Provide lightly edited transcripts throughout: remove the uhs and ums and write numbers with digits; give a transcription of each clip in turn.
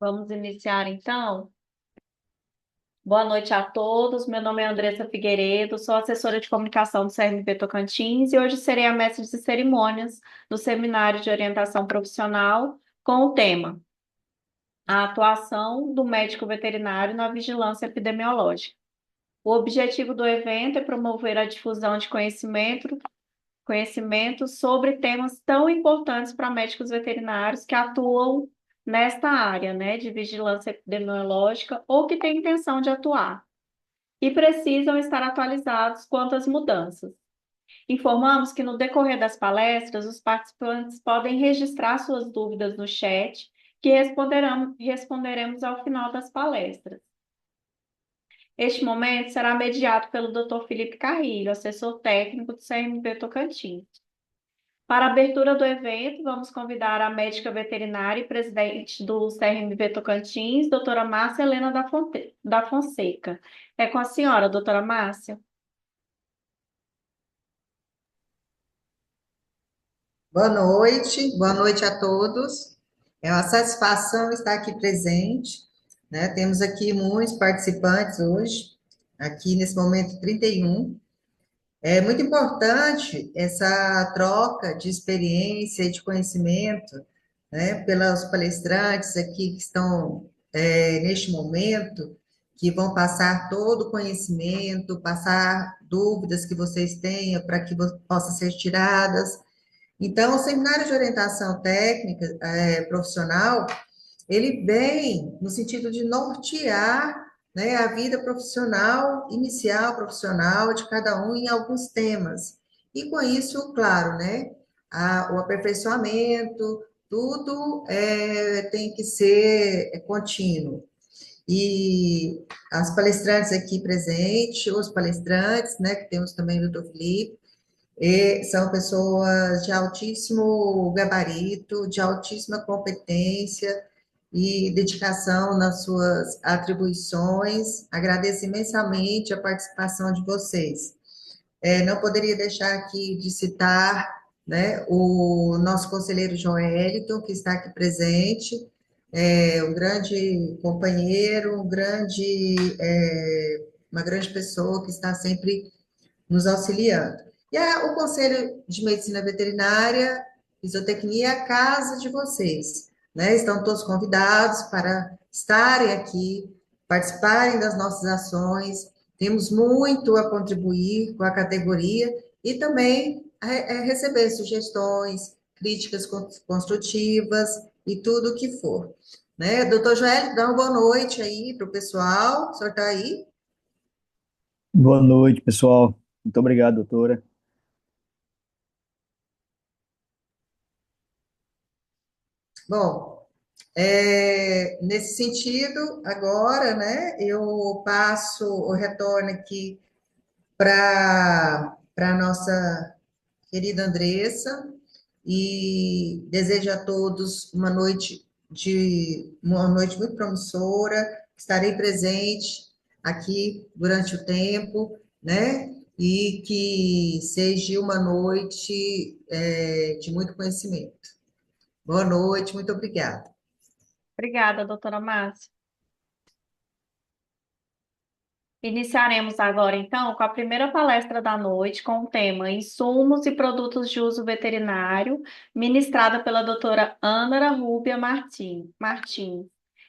Vamos iniciar então. Boa noite a todos. Meu nome é Andressa Figueiredo, sou assessora de comunicação do CRMP Tocantins e hoje serei a mestre de cerimônias do Seminário de Orientação Profissional com o tema A atuação do médico veterinário na vigilância epidemiológica. O objetivo do evento é promover a difusão de conhecimento sobre temas tão importantes para médicos veterinários que atuam nesta área, né, de vigilância epidemiológica ou que têm intenção de atuar e precisam estar atualizados quanto às mudanças. Informamos que no decorrer das palestras, os participantes podem registrar suas dúvidas no chat, que responderemos ao final das palestras. Este momento será mediado pelo Dr. Felipe Carrilho, assessor técnico do CRMP Tocantins. Para a abertura do evento, vamos convidar a médica veterinária e presidente do CRMV Tocantins, doutora Márcia Helena da Fonseca. É com a senhora, doutora Márcia. Boa noite a todos. É uma satisfação estar aqui presente, né? Temos aqui muitos participantes hoje, aqui nesse momento 31. É muito importante essa troca de experiência e de conhecimento, né, pelos palestrantes aqui que estão neste momento, que vão passar todo o conhecimento, passar dúvidas que vocês tenham para que possam ser tiradas. Então, o seminário de orientação técnica, profissional, ele vem no sentido de nortear, né, a vida profissional, inicial profissional de cada um em alguns temas. E com isso, claro, né, o aperfeiçoamento, tudo tem que ser contínuo. E as palestrantes aqui presentes, os palestrantes, né, que temos também o Dr. Felipe, e são pessoas de altíssimo gabarito, de altíssima competência e dedicação nas suas atribuições. Agradeço imensamente a participação de vocês. Não poderia deixar aqui de citar, né, o nosso conselheiro Joeliton, que está aqui presente, um grande companheiro, uma grande pessoa que está sempre nos auxiliando. E o Conselho de Medicina Veterinária e Zootecnia é a casa de vocês, né? Estão todos convidados para estarem aqui, participarem das nossas ações. Temos muito a contribuir com a categoria e também receber sugestões, críticas construtivas e tudo o que for. Né? Doutor Joel, dá uma boa noite aí para o pessoal. O senhor está aí? Boa noite, pessoal. Muito obrigado, doutora. Bom, nesse sentido, agora, né, eu passo o retorno aqui para a nossa querida Andressa e desejo a todos uma noite muito promissora. Estarei presente aqui durante o tempo, né? E que seja uma noite de muito conhecimento. Boa noite, muito obrigada. Obrigada, doutora Márcia. Iniciaremos agora, então, com a primeira palestra da noite, com o tema Insumos e Produtos de Uso Veterinário, ministrada pela doutora Ana Rúbia Martins.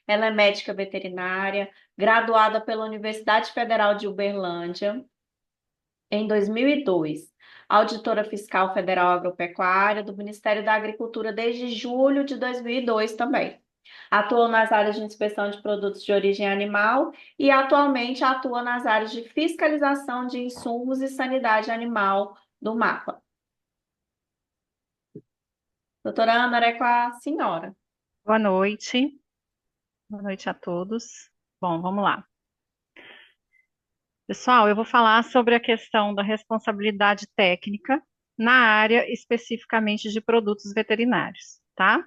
Ela é médica veterinária, graduada pela Universidade Federal de Uberlândia em 2002, auditora fiscal federal agropecuária do Ministério da Agricultura desde julho de 2002 também. Atuou nas áreas de inspeção de produtos de origem animal e atualmente atua nas áreas de fiscalização de insumos e sanidade animal do MAPA. Doutora Ana, é com a senhora. Boa noite. Boa noite a todos. Bom, vamos lá. Pessoal, eu vou falar sobre a questão da responsabilidade técnica na área especificamente de produtos veterinários, tá?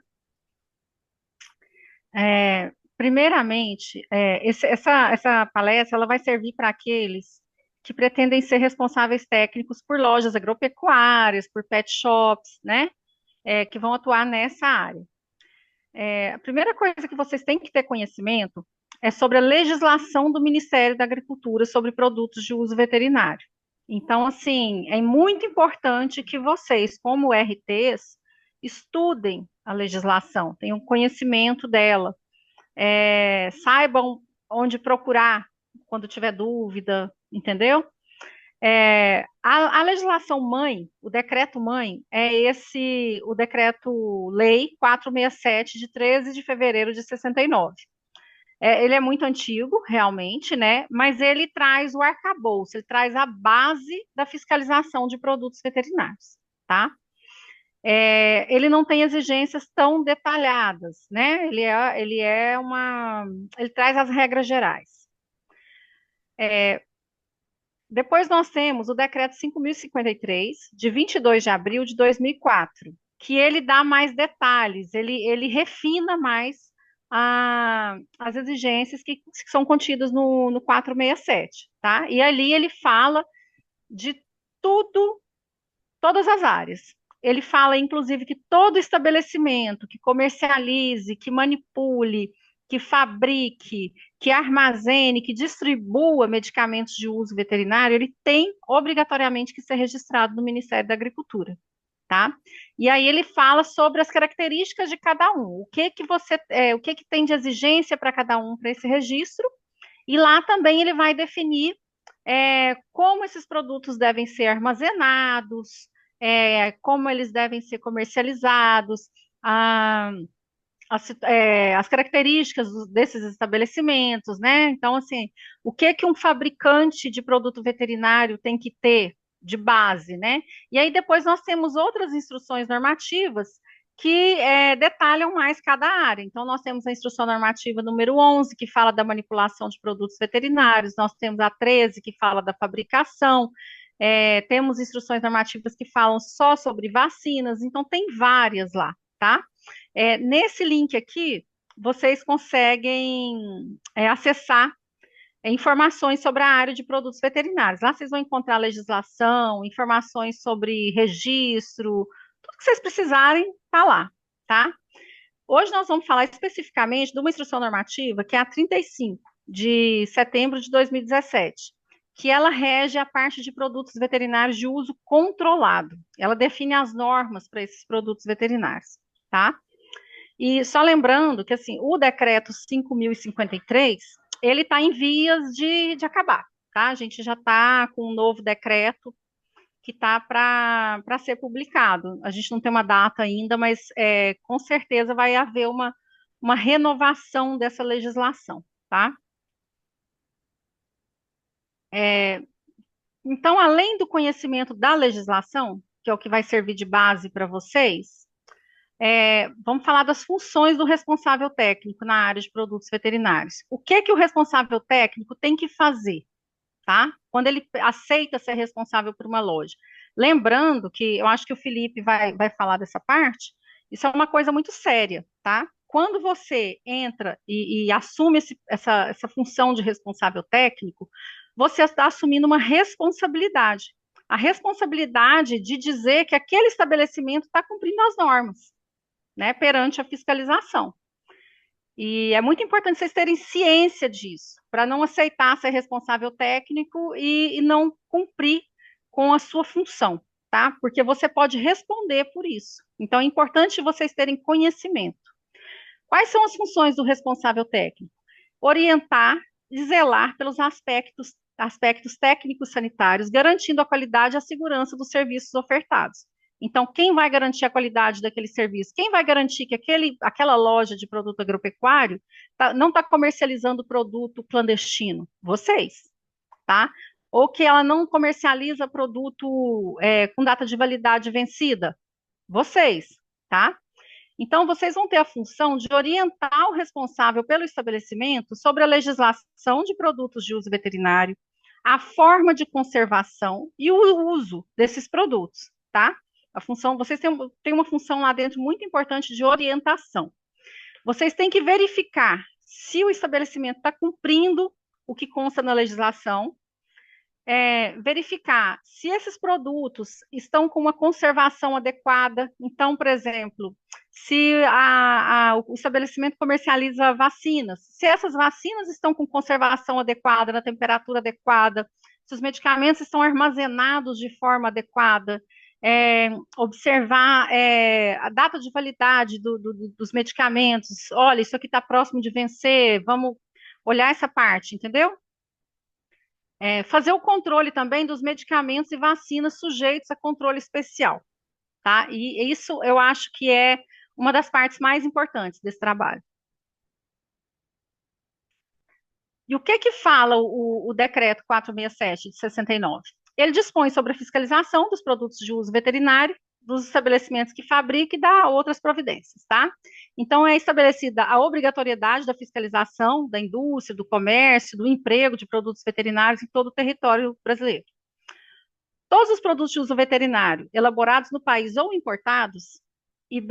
Primeiramente, essa palestra ela vai servir para aqueles que pretendem ser responsáveis técnicos por lojas agropecuárias, por pet shops, né? Que vão atuar nessa área. A primeira coisa que vocês têm que ter conhecimento é sobre a legislação do Ministério da Agricultura sobre produtos de uso veterinário. Então, assim, é muito importante que vocês, como RTs, estudem a legislação, tenham conhecimento dela, saibam onde procurar quando tiver dúvida, entendeu? A legislação mãe, o decreto mãe, o decreto-lei 467 de 13 de fevereiro de 69. Ele é muito antigo, realmente, né? Mas ele traz o arcabouço, ele traz a base da fiscalização de produtos veterinários, tá? Ele não tem exigências tão detalhadas, né? Ele traz as regras gerais. Depois nós temos o decreto 5.053, de 22 de abril de 2004, que ele dá mais detalhes, ele refina mais as exigências que são contidas no 467, tá? E ali ele fala de tudo, todas as áreas. Ele fala, inclusive, que todo estabelecimento que comercialize, que manipule, que fabrique, que armazene, que distribua medicamentos de uso veterinário, ele tem obrigatoriamente que ser registrado no Ministério da Agricultura, tá? E aí ele fala sobre as características de cada um, o que tem de exigência para cada um para esse registro, e lá também ele vai definir como esses produtos devem ser armazenados, como eles devem ser comercializados, as características desses estabelecimentos, né? Então, assim, o que um fabricante de produto veterinário tem que ter de base, né? E aí depois nós temos outras instruções normativas que detalham mais cada área. Então, nós temos a instrução normativa número 11, que fala da manipulação de produtos veterinários, nós temos a 13, que fala da fabricação, temos instruções normativas que falam só sobre vacinas, então tem várias lá, tá? Nesse link aqui, vocês conseguem acessar informações sobre a área de produtos veterinários. Lá vocês vão encontrar legislação, informações sobre registro, tudo que vocês precisarem está lá, tá? Hoje nós vamos falar especificamente de uma instrução normativa, que é a 35, de setembro de 2017, que ela rege a parte de produtos veterinários de uso controlado. Ela define as normas para esses produtos veterinários, tá? E só lembrando que, assim, o decreto 5.053, ele está em vias de acabar, tá? A gente já está com um novo decreto que está para ser publicado. A gente não tem uma data ainda, mas com certeza vai haver uma renovação dessa legislação, tá? Então, além do conhecimento da legislação, que é o que vai servir de base para vocês, vamos falar das funções do responsável técnico na área de produtos veterinários. O que o responsável técnico tem que fazer, tá? Quando ele aceita ser responsável por uma loja. Lembrando que, eu acho que o Felipe vai falar dessa parte, isso é uma coisa muito séria, tá? Quando você entra e assume essa função de responsável técnico, você está assumindo uma responsabilidade. A responsabilidade de dizer que aquele estabelecimento está cumprindo as normas, né, perante a fiscalização. E é muito importante vocês terem ciência disso, para não aceitar ser responsável técnico e não cumprir com a sua função, tá? Porque você pode responder por isso. Então, é importante vocês terem conhecimento. Quais são as funções do responsável técnico? Orientar e zelar pelos aspectos técnicos sanitários, garantindo a qualidade e a segurança dos serviços ofertados. Então, quem vai garantir a qualidade daquele serviço? Quem vai garantir que aquela loja de produto agropecuário não está comercializando produto clandestino? Vocês, tá? Ou que ela não comercializa produto com data de validade vencida? Vocês, tá? Então, vocês vão ter a função de orientar o responsável pelo estabelecimento sobre a legislação de produtos de uso veterinário, a forma de conservação e o uso desses produtos, tá? Vocês têm uma função lá dentro muito importante de orientação. Vocês têm que verificar se o estabelecimento está cumprindo o que consta na legislação, verificar se esses produtos estão com uma conservação adequada. Então, por exemplo, se o estabelecimento comercializa vacinas, se essas vacinas estão com conservação adequada, na temperatura adequada, se os medicamentos estão armazenados de forma adequada, observar a data de validade dos medicamentos. Olha, isso aqui está próximo de vencer, vamos olhar essa parte, entendeu? Fazer o controle também dos medicamentos e vacinas sujeitos a controle especial, tá? E isso eu acho que é uma das partes mais importantes desse trabalho. E o que fala o decreto 467 de 69? Ele dispõe sobre a fiscalização dos produtos de uso veterinário, dos estabelecimentos que fabricam e dá outras providências, tá? Então, é estabelecida a obrigatoriedade da fiscalização da indústria, do comércio, do emprego de produtos veterinários em todo o território brasileiro. Todos os produtos de uso veterinário elaborados no país ou importados, e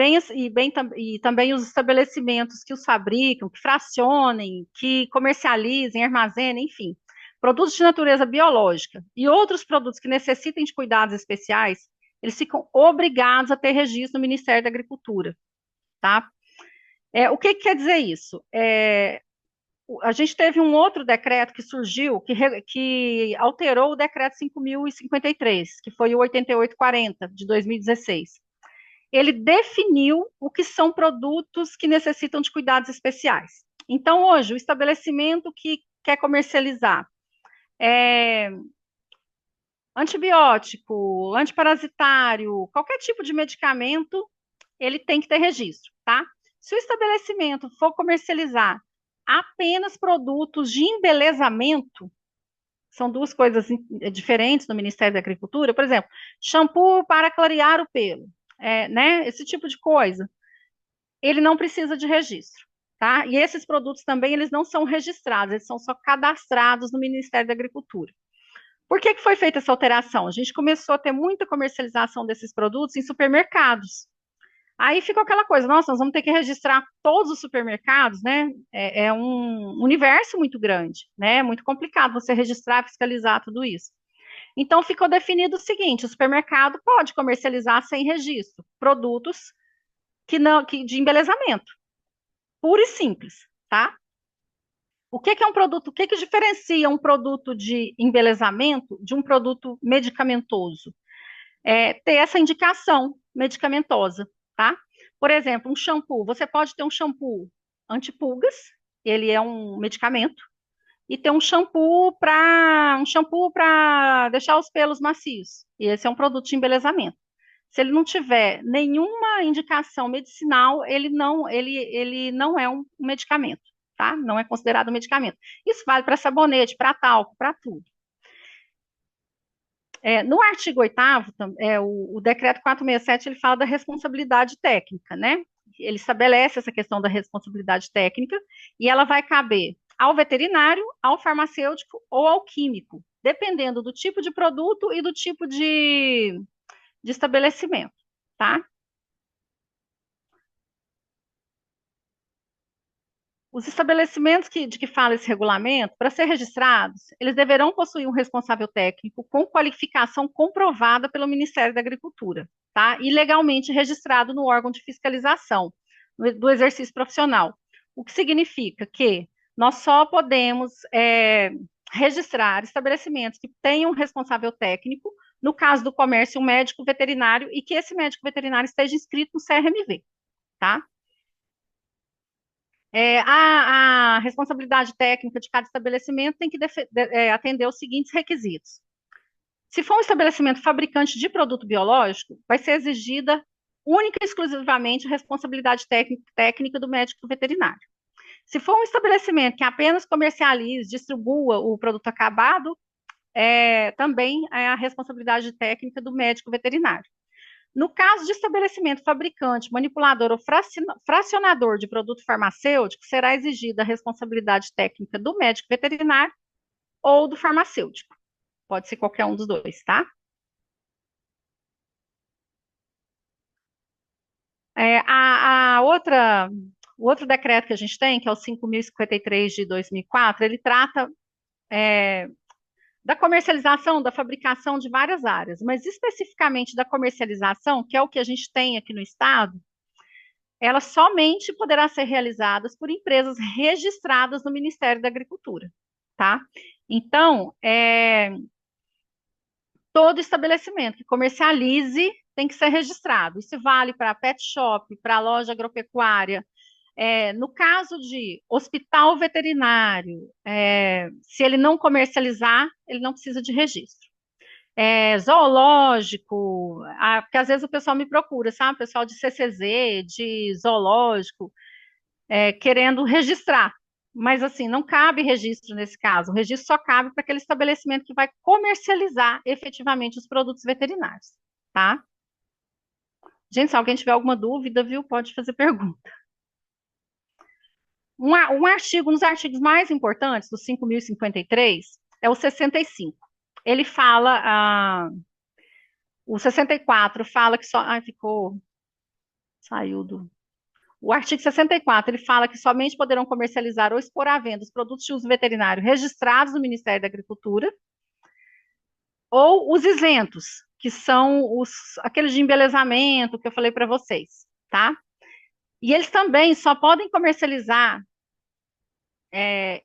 também os estabelecimentos que os fabricam, que fracionem, que comercializem, armazenem, enfim, produtos de natureza biológica e outros produtos que necessitem de cuidados especiais, eles ficam obrigados a ter registro no Ministério da Agricultura, tá? O que quer dizer isso? A gente teve um outro decreto que surgiu, que alterou o decreto 5.053, que foi o 8840, de 2016. Ele definiu o que são produtos que necessitam de cuidados especiais. Então, hoje, o estabelecimento que quer comercializar antibiótico, antiparasitário, qualquer tipo de medicamento, ele tem que ter registro, tá? Se o estabelecimento for comercializar apenas produtos de embelezamento, são duas coisas diferentes no Ministério da Agricultura, por exemplo, shampoo para clarear o pelo, né? Esse tipo de coisa, ele não precisa de registro, tá? E esses produtos também, eles não são registrados, eles são só cadastrados no Ministério da Agricultura. Por que foi feita essa alteração? A gente começou a ter muita comercialização desses produtos em supermercados. Aí ficou aquela coisa, nossa, nós vamos ter que registrar todos os supermercados, né? É um universo muito grande, né? Muito complicado você registrar, fiscalizar tudo isso. Então ficou definido o seguinte: o supermercado pode comercializar sem registro produtos de embelezamento, puro e simples, tá? O que é um produto? O que diferencia um produto de embelezamento de um produto medicamentoso? Ter essa indicação medicamentosa, tá? Por exemplo, um shampoo. Você pode ter um shampoo antipulgas, ele é um medicamento, e ter um shampoo para deixar os pelos macios. E esse é um produto de embelezamento. Se ele não tiver nenhuma indicação medicinal, ele não é um medicamento, tá? Não é considerado um medicamento. Isso vale para sabonete, para talco, para tudo. No artigo 8º, o decreto 467, ele fala da responsabilidade técnica, né? Ele estabelece essa questão da responsabilidade técnica e ela vai caber ao veterinário, ao farmacêutico ou ao químico, dependendo do tipo de produto e do tipo de estabelecimento, tá? Os estabelecimentos de que fala esse regulamento, para ser registrados, eles deverão possuir um responsável técnico com qualificação comprovada pelo Ministério da Agricultura, tá? E legalmente registrado no órgão de fiscalização do exercício profissional. O que significa que nós só podemos registrar estabelecimentos que tenham um responsável técnico, no caso do comércio, um médico veterinário, e que esse médico veterinário esteja inscrito no CRMV, tá? A responsabilidade técnica de cada estabelecimento tem que atender os seguintes requisitos. Se for um estabelecimento fabricante de produto biológico, vai ser exigida única e exclusivamente a responsabilidade técnica do médico veterinário. Se for um estabelecimento que apenas comercialize, distribua o produto acabado, também é a responsabilidade técnica do médico veterinário. No caso de estabelecimento fabricante, manipulador ou fracionador de produto farmacêutico, será exigida a responsabilidade técnica do médico veterinário ou do farmacêutico. Pode ser qualquer um dos dois, tá? O outro decreto que a gente tem, que é o 5.053 de 2004, ele trata da comercialização, da fabricação de várias áreas, mas especificamente da comercialização, que é o que a gente tem aqui no estado, ela somente poderá ser realizada por empresas registradas no Ministério da Agricultura, tá? Então, todo estabelecimento que comercialize tem que ser registrado. Isso vale para pet shop, para loja agropecuária. No caso de hospital veterinário, se ele não comercializar, ele não precisa de registro. Zoológico, porque às vezes o pessoal me procura, sabe? O pessoal de CCZ, de zoológico, querendo registrar. Mas, assim, não cabe registro nesse caso. O registro só cabe para aquele estabelecimento que vai comercializar efetivamente os produtos veterinários, tá? Gente, se alguém tiver alguma dúvida, viu, pode fazer pergunta. Um artigo, um dos artigos mais importantes, do 5.053, é o 65. Ele fala, o 64 fala que só, saiu do... O artigo 64, ele fala que somente poderão comercializar ou expor à venda os produtos de uso veterinário registrados no Ministério da Agricultura, ou os isentos, que são aqueles de embelezamento que eu falei para vocês, tá? E eles também só podem comercializar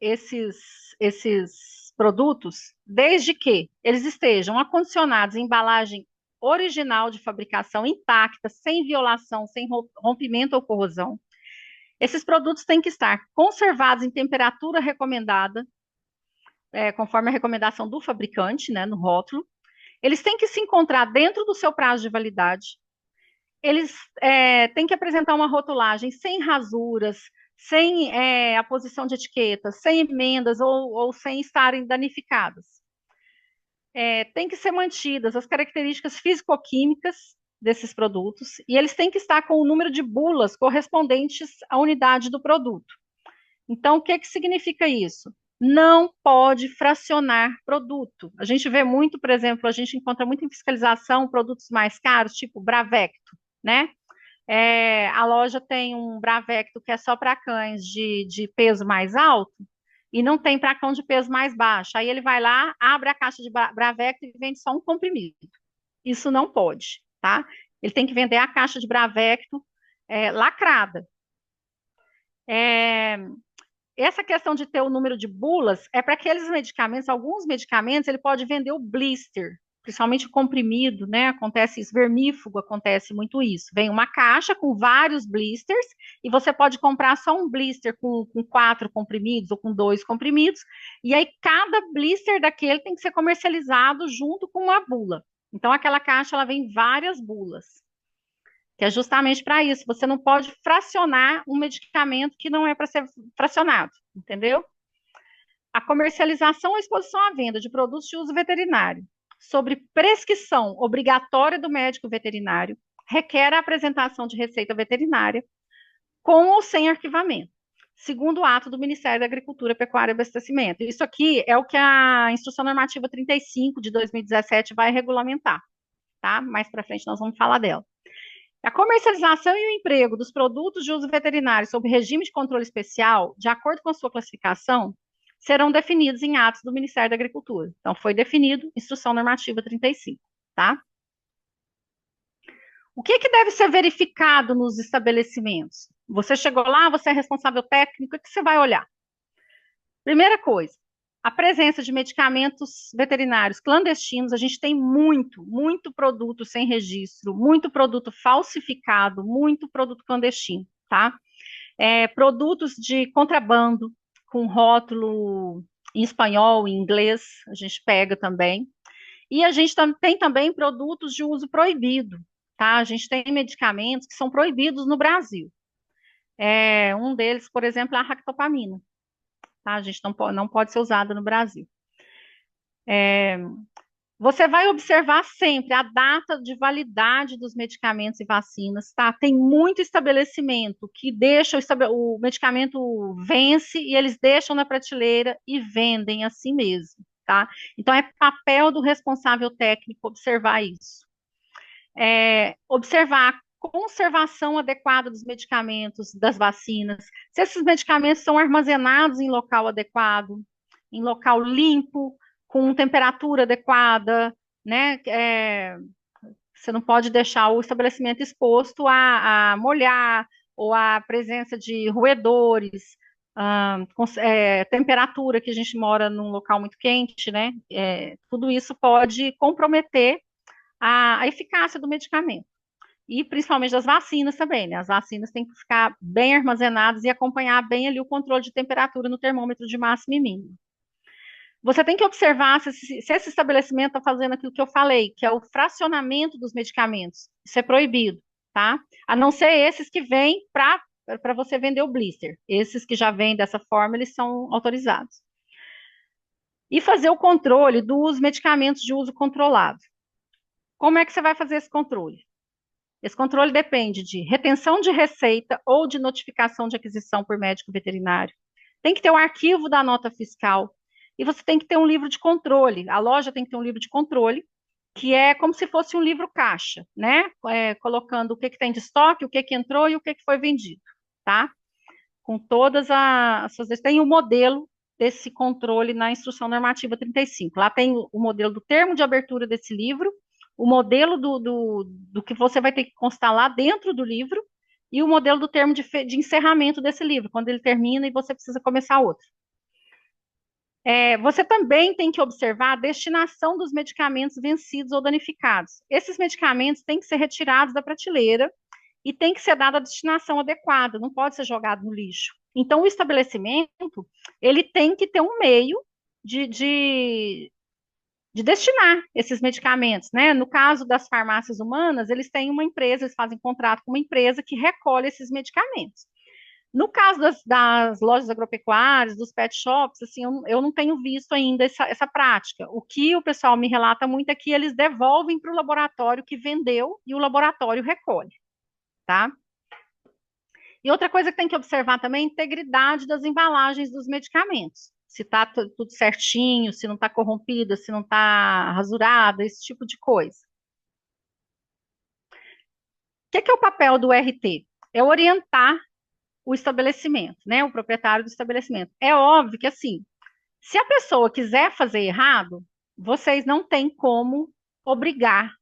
esses produtos desde que eles estejam acondicionados em embalagem original de fabricação intacta, sem violação, sem rompimento ou corrosão. Esses produtos têm que estar conservados em temperatura recomendada, conforme a recomendação do fabricante, né, no rótulo. Eles têm que se encontrar dentro do seu prazo de validade. Eles têm que apresentar uma rotulagem sem rasuras, sem a posição de etiquetas, sem emendas ou sem estarem danificadas. Tem que ser mantidas as características físico-químicas desses produtos e eles têm que estar com o número de bulas correspondentes à unidade do produto. Então, o que significa isso? Não pode fracionar produto. A gente vê muito, por exemplo, a gente encontra muito em fiscalização produtos mais caros, tipo Bravecto, né? A loja tem um Bravecto que é só para cães de peso mais alto e não tem para cão de peso mais baixo. Aí ele vai lá, abre a caixa de Bravecto e vende só um comprimido. Isso não pode, tá? Ele tem que vender a caixa de Bravecto lacrada. Essa questão de ter o número de bulas é para aqueles medicamentos, alguns medicamentos, ele pode vender o blister, principalmente o comprimido, né? Acontece isso, vermífugo acontece muito isso. Vem uma caixa com vários blisters e você pode comprar só um blister com 4 comprimidos ou com 2 comprimidos, e aí cada blister daquele tem que ser comercializado junto com uma bula. Então aquela caixa ela vem várias bulas. Que é justamente para isso. Você não pode fracionar um medicamento que não é para ser fracionado, entendeu? A comercialização ou exposição à venda de produtos de uso veterinário, sobre prescrição obrigatória do médico veterinário, requer a apresentação de receita veterinária, com ou sem arquivamento, segundo o ato do Ministério da Agricultura, Pecuária e Abastecimento. Isso aqui é o que a Instrução Normativa 35 de 2017 vai regulamentar, tá? Mais para frente nós vamos falar dela. A comercialização e o emprego dos produtos de uso veterinário sob regime de controle especial, de acordo com a sua classificação, serão definidos em atos do Ministério da Agricultura. Então, foi definido, Instrução Normativa 35, tá? O que deve ser verificado nos estabelecimentos? Você chegou lá, você é responsável técnico, o que você vai olhar? Primeira coisa, a presença de medicamentos veterinários clandestinos, a gente tem muito produto sem registro, muito produto falsificado, muito produto clandestino, tá? Produtos de contrabando, com rótulo em espanhol, em inglês, a gente pega também. E a gente tem também produtos de uso proibido, tá? A gente tem medicamentos que são proibidos no Brasil. Um deles, por exemplo, é a ractopamina. Tá? A gente não pode ser usada no Brasil. Você vai observar sempre a data de validade dos medicamentos e vacinas, tá? Tem muito estabelecimento que deixa o medicamento vence e eles deixam na prateleira e vendem assim mesmo, tá? Então, é papel do responsável técnico observar isso. Observar a conservação adequada dos medicamentos, das vacinas, se esses medicamentos são armazenados em local adequado, em local limpo, com temperatura adequada, né? Você não pode deixar o estabelecimento exposto a molhar, ou a presença de roedores, temperatura, que a gente mora num local muito quente, né? Tudo isso pode comprometer a eficácia do medicamento. E principalmente das vacinas também, né? As vacinas têm que ficar bem armazenadas e acompanhar bem ali o controle de temperatura no termômetro de máximo e mínimo. Você tem que observar se esse estabelecimento está fazendo aquilo que eu falei, que é o fracionamento dos medicamentos. Isso é proibido, tá? A não ser esses que vêm para você vender o blister. Esses que já vêm dessa forma, eles são autorizados. E fazer o controle dos medicamentos de uso controlado. Como é que você vai fazer esse controle? Esse controle depende de retenção de receita ou de notificação de aquisição por médico veterinário. Tem que ter o arquivo da nota fiscal. E você tem que ter um livro de controle. A loja tem que ter um livro de controle, que é como se fosse um livro caixa, né? Colocando o que tem de estoque, o que entrou e o que foi vendido, tá? Com todas as suas... Tem o modelo desse controle na Instrução Normativa 35. Lá tem o modelo do termo de abertura desse livro, o modelo do que você vai ter que constar lá dentro do livro e o modelo do termo de encerramento desse livro, quando ele termina e você precisa começar outro. Você também tem que observar a destinação dos medicamentos vencidos ou danificados. Esses medicamentos têm que ser retirados da prateleira e tem que ser dada a destinação adequada, não pode ser jogado no lixo. Então, o estabelecimento, ele tem que ter um meio de destinar esses medicamentos, né? No caso das farmácias humanas, eles têm uma empresa, eles fazem contrato com uma empresa que recolhe esses medicamentos. No caso das lojas agropecuárias, dos pet shops, assim, eu não tenho visto ainda essa prática. O que o pessoal me relata muito é que eles devolvem para o laboratório que vendeu e o laboratório recolhe, tá? E outra coisa que tem que observar também é a integridade das embalagens dos medicamentos. Se está tudo certinho, se não está corrompida, se não está rasurada, esse tipo de coisa. O que é o papel do RT? É orientar o estabelecimento, né? O proprietário do estabelecimento. É óbvio que, assim, se a pessoa quiser fazer errado, vocês não têm como obrigar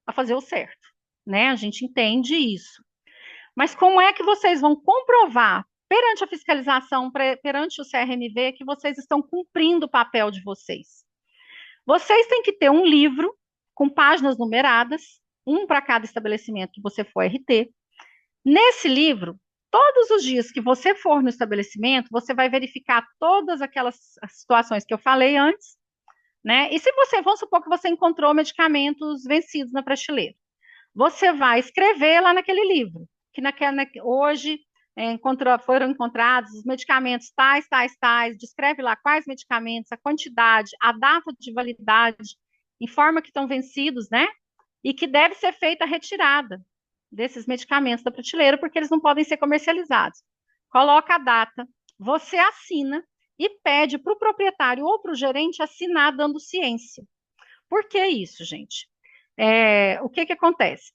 a fazer o certo, né? A gente entende isso. Mas como é que vocês vão comprovar perante a fiscalização, perante o CRMV, que vocês estão cumprindo o papel de vocês? Vocês têm que ter um livro com páginas numeradas, um para cada estabelecimento que você for RT. Nesse livro, todos os dias que você for no estabelecimento, você vai verificar todas aquelas situações que eu falei antes, né? E se você, vamos supor que você encontrou medicamentos vencidos na prateleira, você vai escrever lá naquele livro, que hoje foram encontrados os medicamentos tais, tais, tais, descreve lá quais medicamentos, a quantidade, a data de validade, informa que estão vencidos, né? E que deve ser feita a retirada desses medicamentos da prateleira, porque eles não podem ser comercializados. Coloca a data, você assina e pede para o proprietário ou para o gerente assinar dando ciência. Por que isso, gente? O que acontece?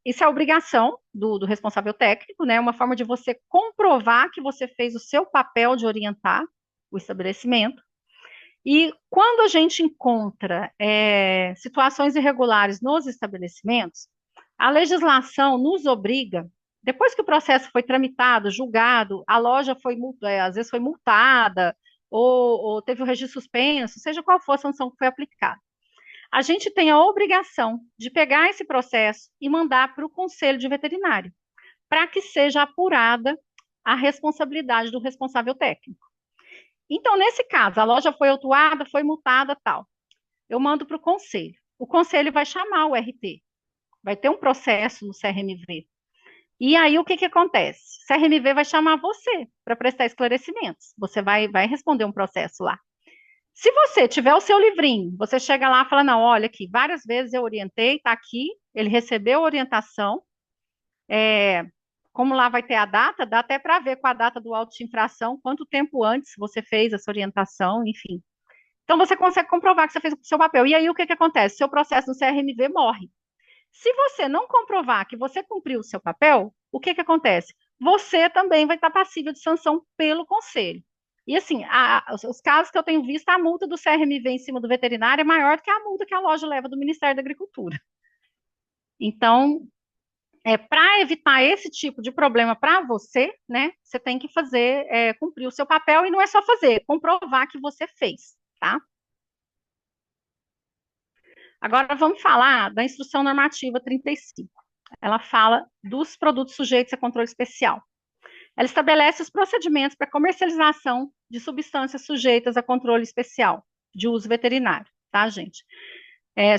Isso é obrigação do responsável técnico, né? Uma forma de você comprovar que você fez o seu papel de orientar o estabelecimento. E quando a gente encontra situações irregulares nos estabelecimentos, a legislação nos obriga, depois que o processo foi tramitado, julgado, a loja às vezes foi multada, ou teve o registro suspenso, seja qual for a sanção que foi aplicada. A gente tem a obrigação de pegar esse processo e mandar para o Conselho de Veterinário, para que seja apurada a responsabilidade do responsável técnico. Então, nesse caso, a loja foi autuada, foi multada, tal. Eu mando para o Conselho. O Conselho vai chamar o RT. Vai ter um processo no CRMV. E aí, o que acontece? O CRMV vai chamar você para prestar esclarecimentos. Você vai responder um processo lá. Se você tiver o seu livrinho, você chega lá e fala, não, olha aqui, várias vezes eu orientei, está aqui, ele recebeu a orientação, como lá vai ter a data, dá até para ver com a data do auto de infração, quanto tempo antes você fez essa orientação, enfim. Então, você consegue comprovar que você fez o seu papel. E aí, o que acontece? Seu processo no CRMV morre. Se você não comprovar que você cumpriu o seu papel, o que acontece? Você também vai estar passível de sanção pelo Conselho. E assim, os casos que eu tenho visto, a multa do CRMV em cima do veterinário é maior do que a multa que a loja leva do Ministério da Agricultura. Então, Para evitar esse tipo de problema para você, né, você tem que fazer, cumprir o seu papel, e não é só fazer, comprovar que você fez, tá? Agora vamos falar da Instrução Normativa 35. Ela fala dos produtos sujeitos a controle especial. Ela estabelece os procedimentos para comercialização de substâncias sujeitas a controle especial de uso veterinário, tá, gente?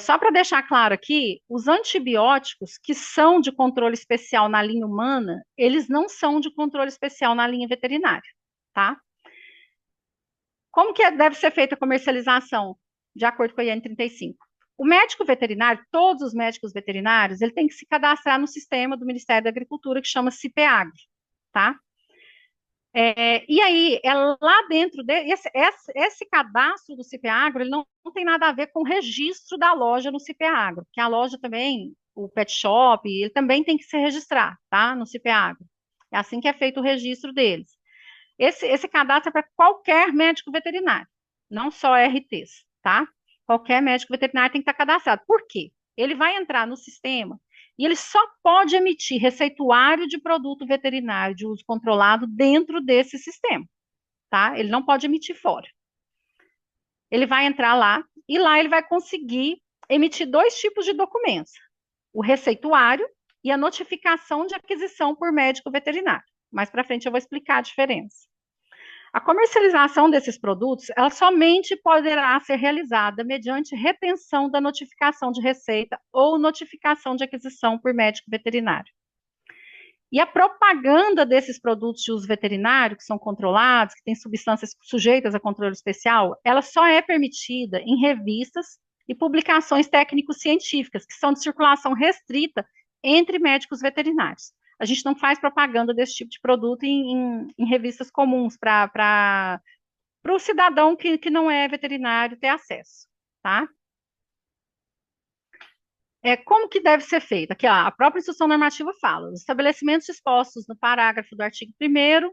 Só para deixar claro aqui, os antibióticos que são de controle especial na linha humana, eles não são de controle especial na linha veterinária, tá? Como que deve ser feita a comercialização, de acordo com a IN 35? O médico veterinário, todos os médicos veterinários, ele tem que se cadastrar no sistema do Ministério da Agricultura, que chama CIPEAG, tá? E aí, lá dentro esse cadastro do CIPEAGRO, ele não tem nada a ver com o registro da loja no CIPEAGRO, porque a loja também, o pet shop, ele também tem que se registrar, tá, no CIPEAGRO. É assim que é feito o registro deles. Esse cadastro é para qualquer médico veterinário, não só RTs, tá? Qualquer médico veterinário tem que estar cadastrado. Por quê? Ele vai entrar no sistema e ele só pode emitir receituário de produto veterinário de uso controlado dentro desse sistema, tá? Ele não pode emitir fora. Ele vai entrar lá e lá ele vai conseguir emitir dois tipos de documentos: o receituário e a notificação de aquisição por médico veterinário. Mais para frente eu vou explicar a diferença. A comercialização desses produtos, ela somente poderá ser realizada mediante retenção da notificação de receita ou notificação de aquisição por médico veterinário. E a propaganda desses produtos de uso veterinário, que são controlados, que têm substâncias sujeitas a controle especial, ela só é permitida em revistas e publicações técnico-científicas, que são de circulação restrita entre médicos veterinários. A gente não faz propaganda desse tipo de produto em revistas comuns para o cidadão que não é veterinário ter acesso, tá? Como que deve ser feito? Aqui, ó, a própria instrução normativa fala: os estabelecimentos expostos no parágrafo do artigo 1º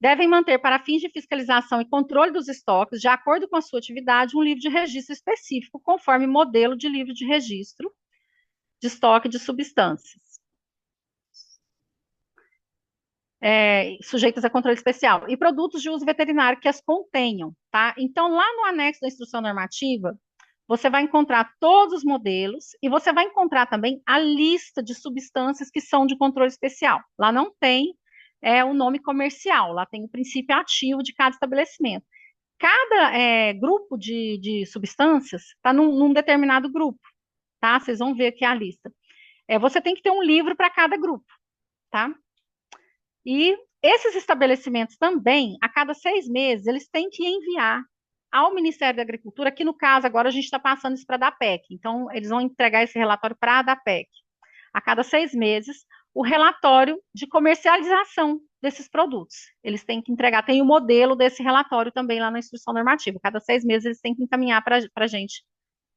devem manter, para fins de fiscalização e controle dos estoques, de acordo com a sua atividade, um livro de registro específico, conforme modelo de livro de registro de estoque de substâncias sujeitas a controle especial, e produtos de uso veterinário que as contenham, tá? Então, lá no anexo da instrução normativa, você vai encontrar todos os modelos e você vai encontrar também a lista de substâncias que são de controle especial. Lá não tem o nome comercial, lá tem o princípio ativo de cada estabelecimento. Cada grupo de substâncias está num determinado grupo, tá? Vocês vão ver aqui a lista. Você tem que ter um livro para cada grupo, tá? E esses estabelecimentos também, a cada 6 meses, eles têm que enviar ao Ministério da Agricultura, que no caso agora a gente está passando isso para a DAPEC, então eles vão entregar esse relatório para a DAPEC. A cada 6 meses, o relatório de comercialização desses produtos. Eles têm que entregar, tem o modelo desse relatório também lá na instrução normativa. A cada 6 meses eles têm que encaminhar para a gente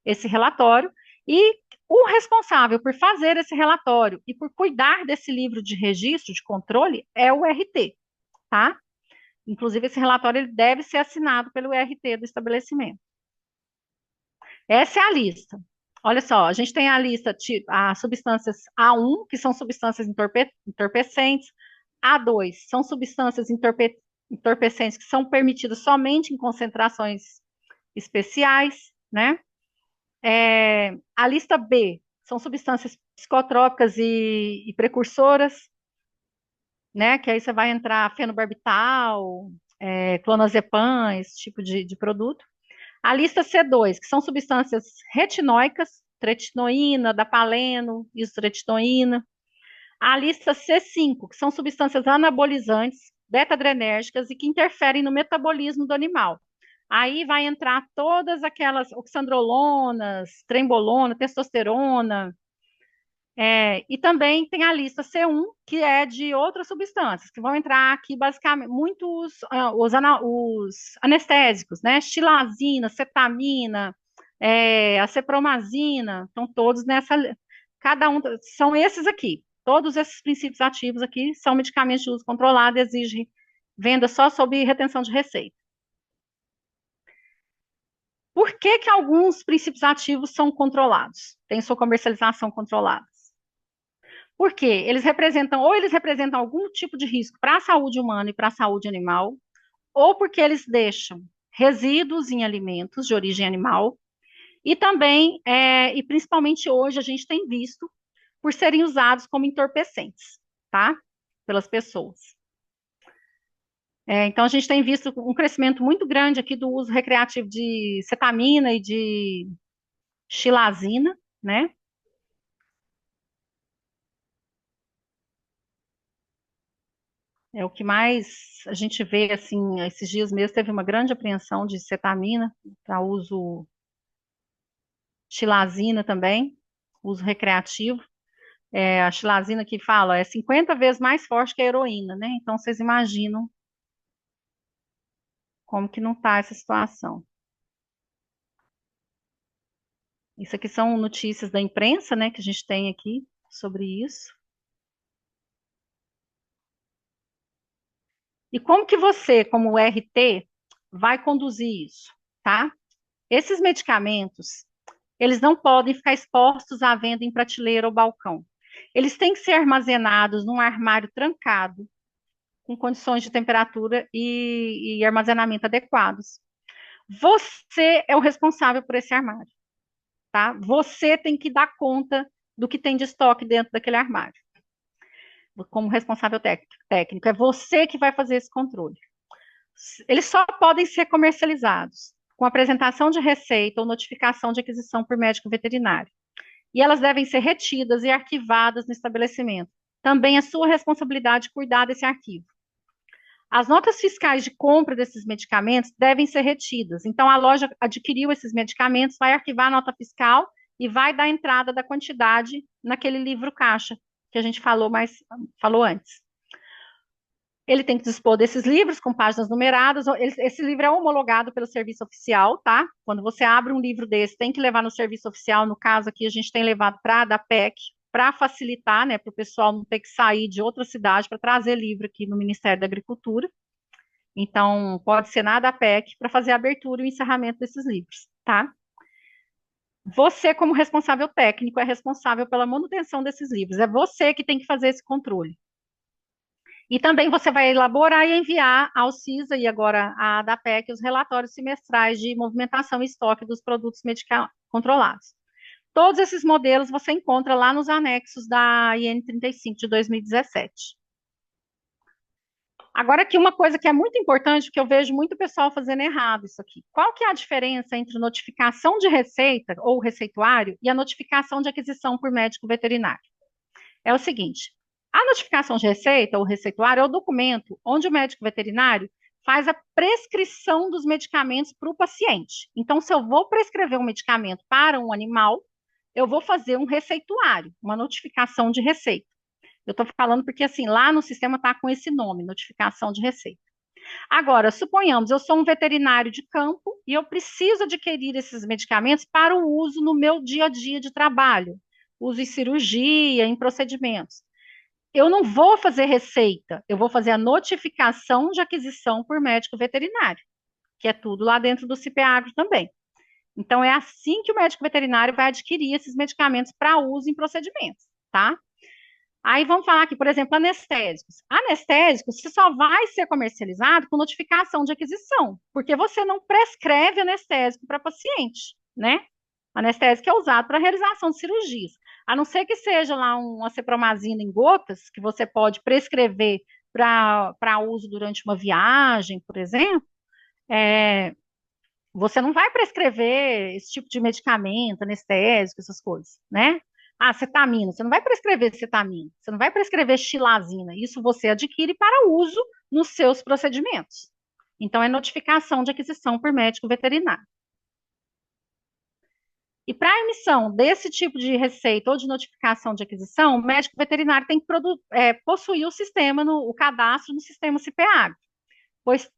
esse relatório, e o responsável por fazer esse relatório e por cuidar desse livro de registro, de controle, é o RT, tá? Inclusive, esse relatório ele deve ser assinado pelo RT do estabelecimento. Essa é a lista. Olha só, a gente tem a lista, as substâncias A1, que são substâncias entorpecentes, A2 são substâncias entorpecentes que são permitidas somente em concentrações especiais, né? A lista B são substâncias psicotrópicas e precursoras, né? Que aí você vai entrar fenobarbital, clonazepam, esse tipo de produto. A lista C2, que são substâncias retinóicas, tretinoína, dapaleno, isotretinoína. A lista C5, que são substâncias anabolizantes, beta-adrenérgicas e que interferem no metabolismo do animal. Aí vai entrar todas aquelas oxandrolonas, trembolona, testosterona, e também tem a lista C1, que é de outras substâncias, que vão entrar aqui basicamente muitos os anestésicos, né? Xilazina, cetamina, acepromazina, estão todos nessa. Cada um são esses aqui. Todos esses princípios ativos aqui são medicamentos de uso controlado e exigem venda só sob retenção de receita. Por que alguns princípios ativos são controlados? Tem sua comercialização controlada? Por quê? Ou eles representam algum tipo de risco para a saúde humana e para a saúde animal, ou porque eles deixam resíduos em alimentos de origem animal, e também, e principalmente hoje, a gente tem visto por serem usados como entorpecentes, tá? Pelas pessoas. Então, a gente tem visto um crescimento muito grande aqui do uso recreativo de cetamina e de xilazina, né? É o que mais a gente vê, assim, esses dias mesmo teve uma grande apreensão de cetamina para uso, xilazina também, uso recreativo. A xilazina que fala é 50 vezes mais forte que a heroína, né? Então, vocês imaginam como que não está essa situação. Isso aqui são notícias da imprensa, né, que a gente tem aqui sobre isso. E como que você, como RT, vai conduzir isso, tá? Esses medicamentos, eles não podem ficar expostos à venda em prateleira ou balcão. Eles têm que ser armazenados num armário trancado, com condições de temperatura e armazenamento adequados. Você é o responsável por esse armário, tá? Você tem que dar conta do que tem de estoque dentro daquele armário, como responsável técnico. É você que vai fazer esse controle. Eles só podem ser comercializados com apresentação de receita ou notificação de aquisição por médico veterinário. E elas devem ser retidas e arquivadas no estabelecimento. Também é sua responsabilidade cuidar desse arquivo. As notas fiscais de compra desses medicamentos devem ser retidas. Então, a loja adquiriu esses medicamentos, vai arquivar a nota fiscal e vai dar entrada da quantidade naquele livro caixa que a gente falou antes. Ele tem que dispor desses livros com páginas numeradas. Esse livro é homologado pelo serviço oficial, tá? Quando você abre um livro desse, tem que levar no serviço oficial. No caso aqui, a gente tem levado para a DAPEC, para facilitar, né, para o pessoal não ter que sair de outra cidade para trazer livro aqui no Ministério da Agricultura. Então, pode ser na DAPEC para fazer a abertura e o encerramento desses livros, tá? Você, como responsável técnico, é responsável pela manutenção desses livros. É você que tem que fazer esse controle. E também você vai elaborar e enviar ao CISA e agora à ADAPEC os relatórios semestrais de movimentação e estoque dos produtos controlados. Todos esses modelos você encontra lá nos anexos da IN 35 de 2017. Agora aqui uma coisa que é muito importante, porque eu vejo muito pessoal fazendo errado isso aqui. Qual que é a diferença entre notificação de receita ou receituário e a notificação de aquisição por médico veterinário? É o seguinte, a notificação de receita ou receituário é o documento onde o médico veterinário faz a prescrição dos medicamentos para o paciente. Então, se eu vou prescrever um medicamento para um animal, eu vou fazer um receituário, uma notificação de receita. Eu estou falando porque, assim, lá no sistema está com esse nome, notificação de receita. Agora, suponhamos, eu sou um veterinário de campo e eu preciso adquirir esses medicamentos para o uso no meu dia a dia de trabalho, uso em cirurgia, em procedimentos. Eu não vou fazer receita, eu vou fazer a notificação de aquisição por médico veterinário, que é tudo lá dentro do CIPEAGRO também. Então, é assim que o médico veterinário vai adquirir esses medicamentos para uso em procedimentos, tá? Aí vamos falar aqui, por exemplo, anestésicos. Anestésicos, você só vai ser comercializado com notificação de aquisição, porque você não prescreve anestésico para paciente, né? Anestésico é usado para realização de cirurgias. A não ser que seja lá uma cepromazina em gotas, que você pode prescrever para uso durante uma viagem, por exemplo, você não vai prescrever esse tipo de medicamento, anestésico, essas coisas, né? Cetamina, você não vai prescrever cetamina, você não vai prescrever xilazina, isso você adquire para uso nos seus procedimentos. Então, é notificação de aquisição por médico veterinário. E para a emissão desse tipo de receita ou de notificação de aquisição, o médico veterinário tem que possuir o sistema, o cadastro no sistema CIPEAGRO, pois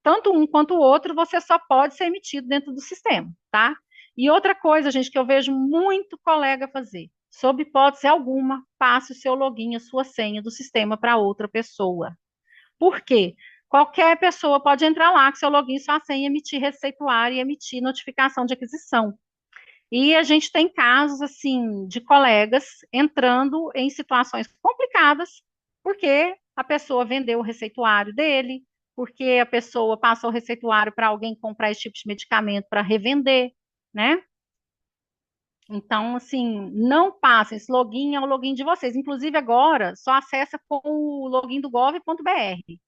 tanto um quanto o outro você só pode ser emitido dentro do sistema, tá? E outra coisa, gente, que eu vejo muito colega fazer, sob hipótese alguma, passe o seu login, a sua senha do sistema para outra pessoa. Por quê? Qualquer pessoa pode entrar lá com seu login, sua senha, emitir receituário e emitir notificação de aquisição. E a gente tem casos, assim, de colegas entrando em situações complicadas, porque a pessoa vendeu o receituário dele, porque a pessoa passa o receituário para alguém comprar esse tipo de medicamento para revender, né? Então, assim, não passem, esse login é o login de vocês. Inclusive, agora, só acessa com o login do gov.br.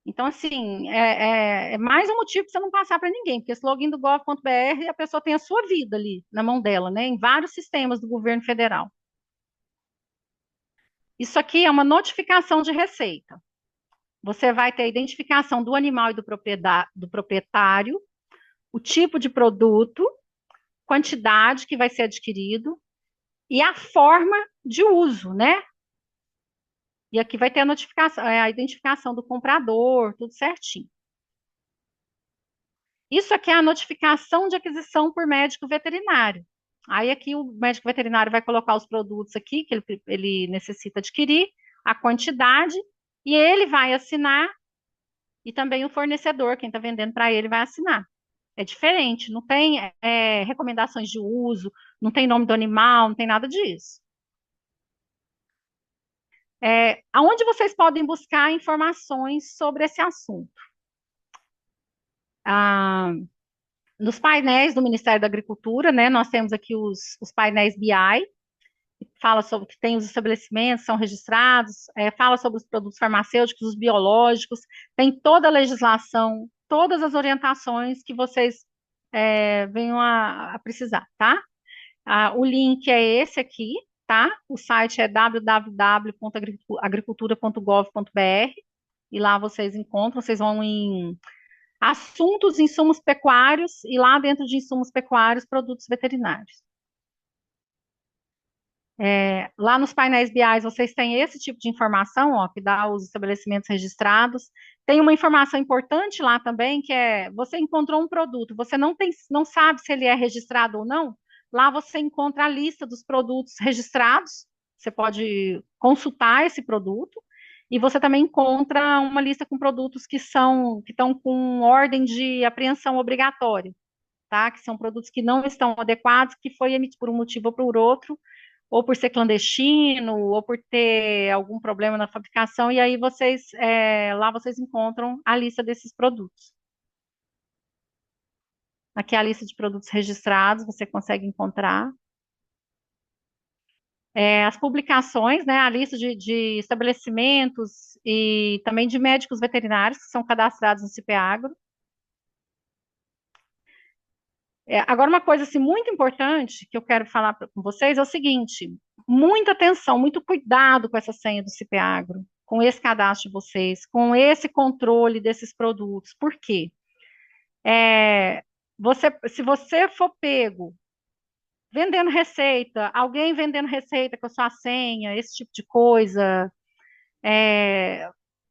Então, assim, é mais um motivo para você não passar para ninguém, porque esse login do gov.br, a pessoa tem a sua vida ali na mão dela, né, em vários sistemas do governo federal. Isso aqui é uma notificação de receita. Você vai ter a identificação do animal e do proprietário, o tipo de produto, quantidade que vai ser adquirido e a forma de uso, né? E aqui vai ter a notificação, a identificação do comprador, tudo certinho. Isso aqui é a notificação de aquisição por médico veterinário. Aí aqui o médico veterinário vai colocar os produtos aqui que ele necessita adquirir, a quantidade, e ele vai assinar, e também o fornecedor, quem está vendendo para ele, vai assinar. É diferente, não tem recomendações de uso, não tem nome do animal, não tem nada disso. Aonde vocês podem buscar informações sobre esse assunto? Ah, nos painéis do Ministério da Agricultura, né, nós temos aqui os painéis BI, que fala sobre que tem os estabelecimentos, são registrados, fala sobre os produtos farmacêuticos, os biológicos, tem toda a legislação, todas as orientações que vocês venham a precisar, tá? O link é esse aqui, tá? O site é www.agricultura.gov.br e lá vocês encontram, vocês vão em assuntos, insumos pecuários e lá dentro de insumos pecuários, produtos veterinários. Lá nos painéis BI vocês têm esse tipo de informação, ó, que dá os estabelecimentos registrados. Tem uma informação importante lá também, que é, você encontrou um produto, você não sabe se ele é registrado ou não, lá você encontra a lista dos produtos registrados, você pode consultar esse produto, e você também encontra uma lista com produtos que estão com ordem de apreensão obrigatória, tá? Que são produtos que não estão adequados, que foi emitido por um motivo ou por outro, ou por ser clandestino, ou por ter algum problema na fabricação, e aí lá vocês encontram a lista desses produtos. Aqui é a lista de produtos registrados, você consegue encontrar. As publicações, né, a lista de estabelecimentos e também de médicos veterinários que são cadastrados no CIPEAGRO. Agora, uma coisa assim, muito importante que eu quero falar com vocês é o seguinte: muita atenção, muito cuidado com essa senha do CIPEAGRO, com esse cadastro de vocês, com esse controle desses produtos. Por quê? Se você for pego vendendo receita, alguém vendendo receita com a sua senha, esse tipo de coisa,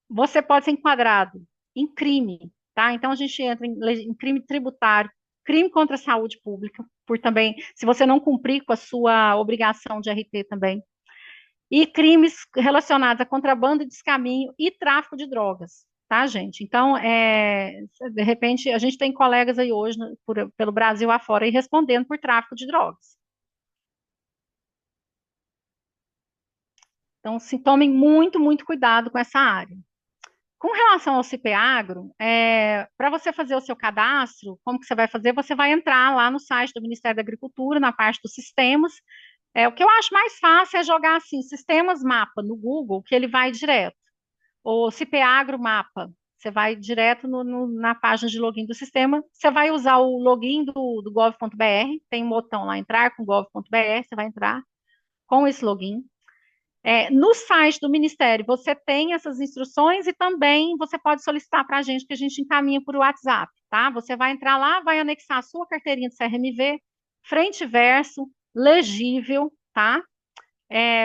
você pode ser enquadrado em crime, tá? Então a gente entra em crime tributário, crime contra a saúde pública, por também, se você não cumprir com a sua obrigação de RT também, e crimes relacionados a contrabando e descaminho e tráfico de drogas, tá, gente? Então, de repente, a gente tem colegas aí hoje, pelo Brasil afora, aí respondendo por tráfico de drogas. Então, se tomem muito, muito cuidado com essa área. Com relação ao CIPEAGRO, para você fazer o seu cadastro, como que você vai fazer? Você vai entrar lá no site do Ministério da Agricultura, na parte dos sistemas. O que eu acho mais fácil é jogar assim, sistemas mapa no Google, que ele vai direto. Ou CIPEAGRO mapa. Você vai direto na página de login do sistema. Você vai usar o login do gov.br, tem um botão lá, entrar com gov.br, você vai entrar com esse login. No site do Ministério, você tem essas instruções e também você pode solicitar para a gente, que a gente encaminha por WhatsApp, tá? Você vai entrar lá, vai anexar a sua carteirinha de CRMV, frente e verso, legível, tá?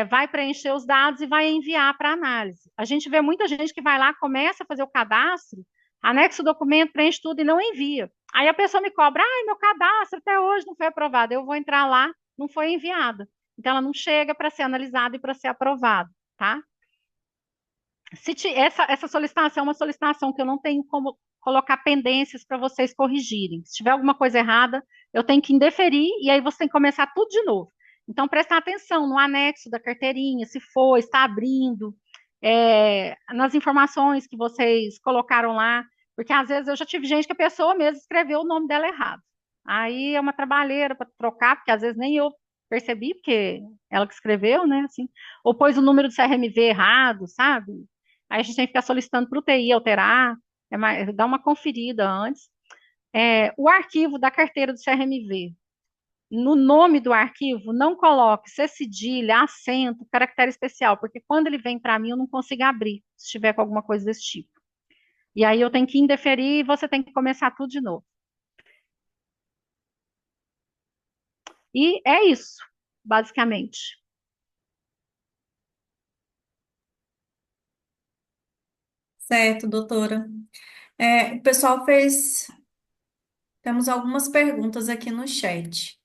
Vai preencher os dados e vai enviar para análise. A gente vê muita gente que vai lá, começa a fazer o cadastro, anexa o documento, preenche tudo e não envia. Aí a pessoa me cobra, meu cadastro até hoje não foi aprovado. Eu vou entrar lá, não foi enviada. Então, ela não chega para ser analisada e para ser aprovada, tá? Essa solicitação é uma solicitação que eu não tenho como colocar pendências para vocês corrigirem. Se tiver alguma coisa errada, eu tenho que indeferir e aí você tem que começar tudo de novo. Então, prestar atenção no anexo da carteirinha, se for, está abrindo, nas informações que vocês colocaram lá, porque às vezes eu já tive gente que a pessoa mesmo escreveu o nome dela errado. Aí é uma trabalheira para trocar, porque às vezes nem eu percebi, porque ela que escreveu, né? Assim, ou pôs o número do CRMV errado, sabe? Aí a gente tem que ficar solicitando para o TI alterar, dar uma conferida antes. O arquivo da carteira do CRMV. No nome do arquivo, não coloque C cedilha, acento, caractere especial, porque quando ele vem para mim, eu não consigo abrir, se tiver com alguma coisa desse tipo. E aí eu tenho que indeferir e você tem que começar tudo de novo. E é isso, basicamente. Certo, doutora. O pessoal fez. Temos algumas perguntas aqui no chat.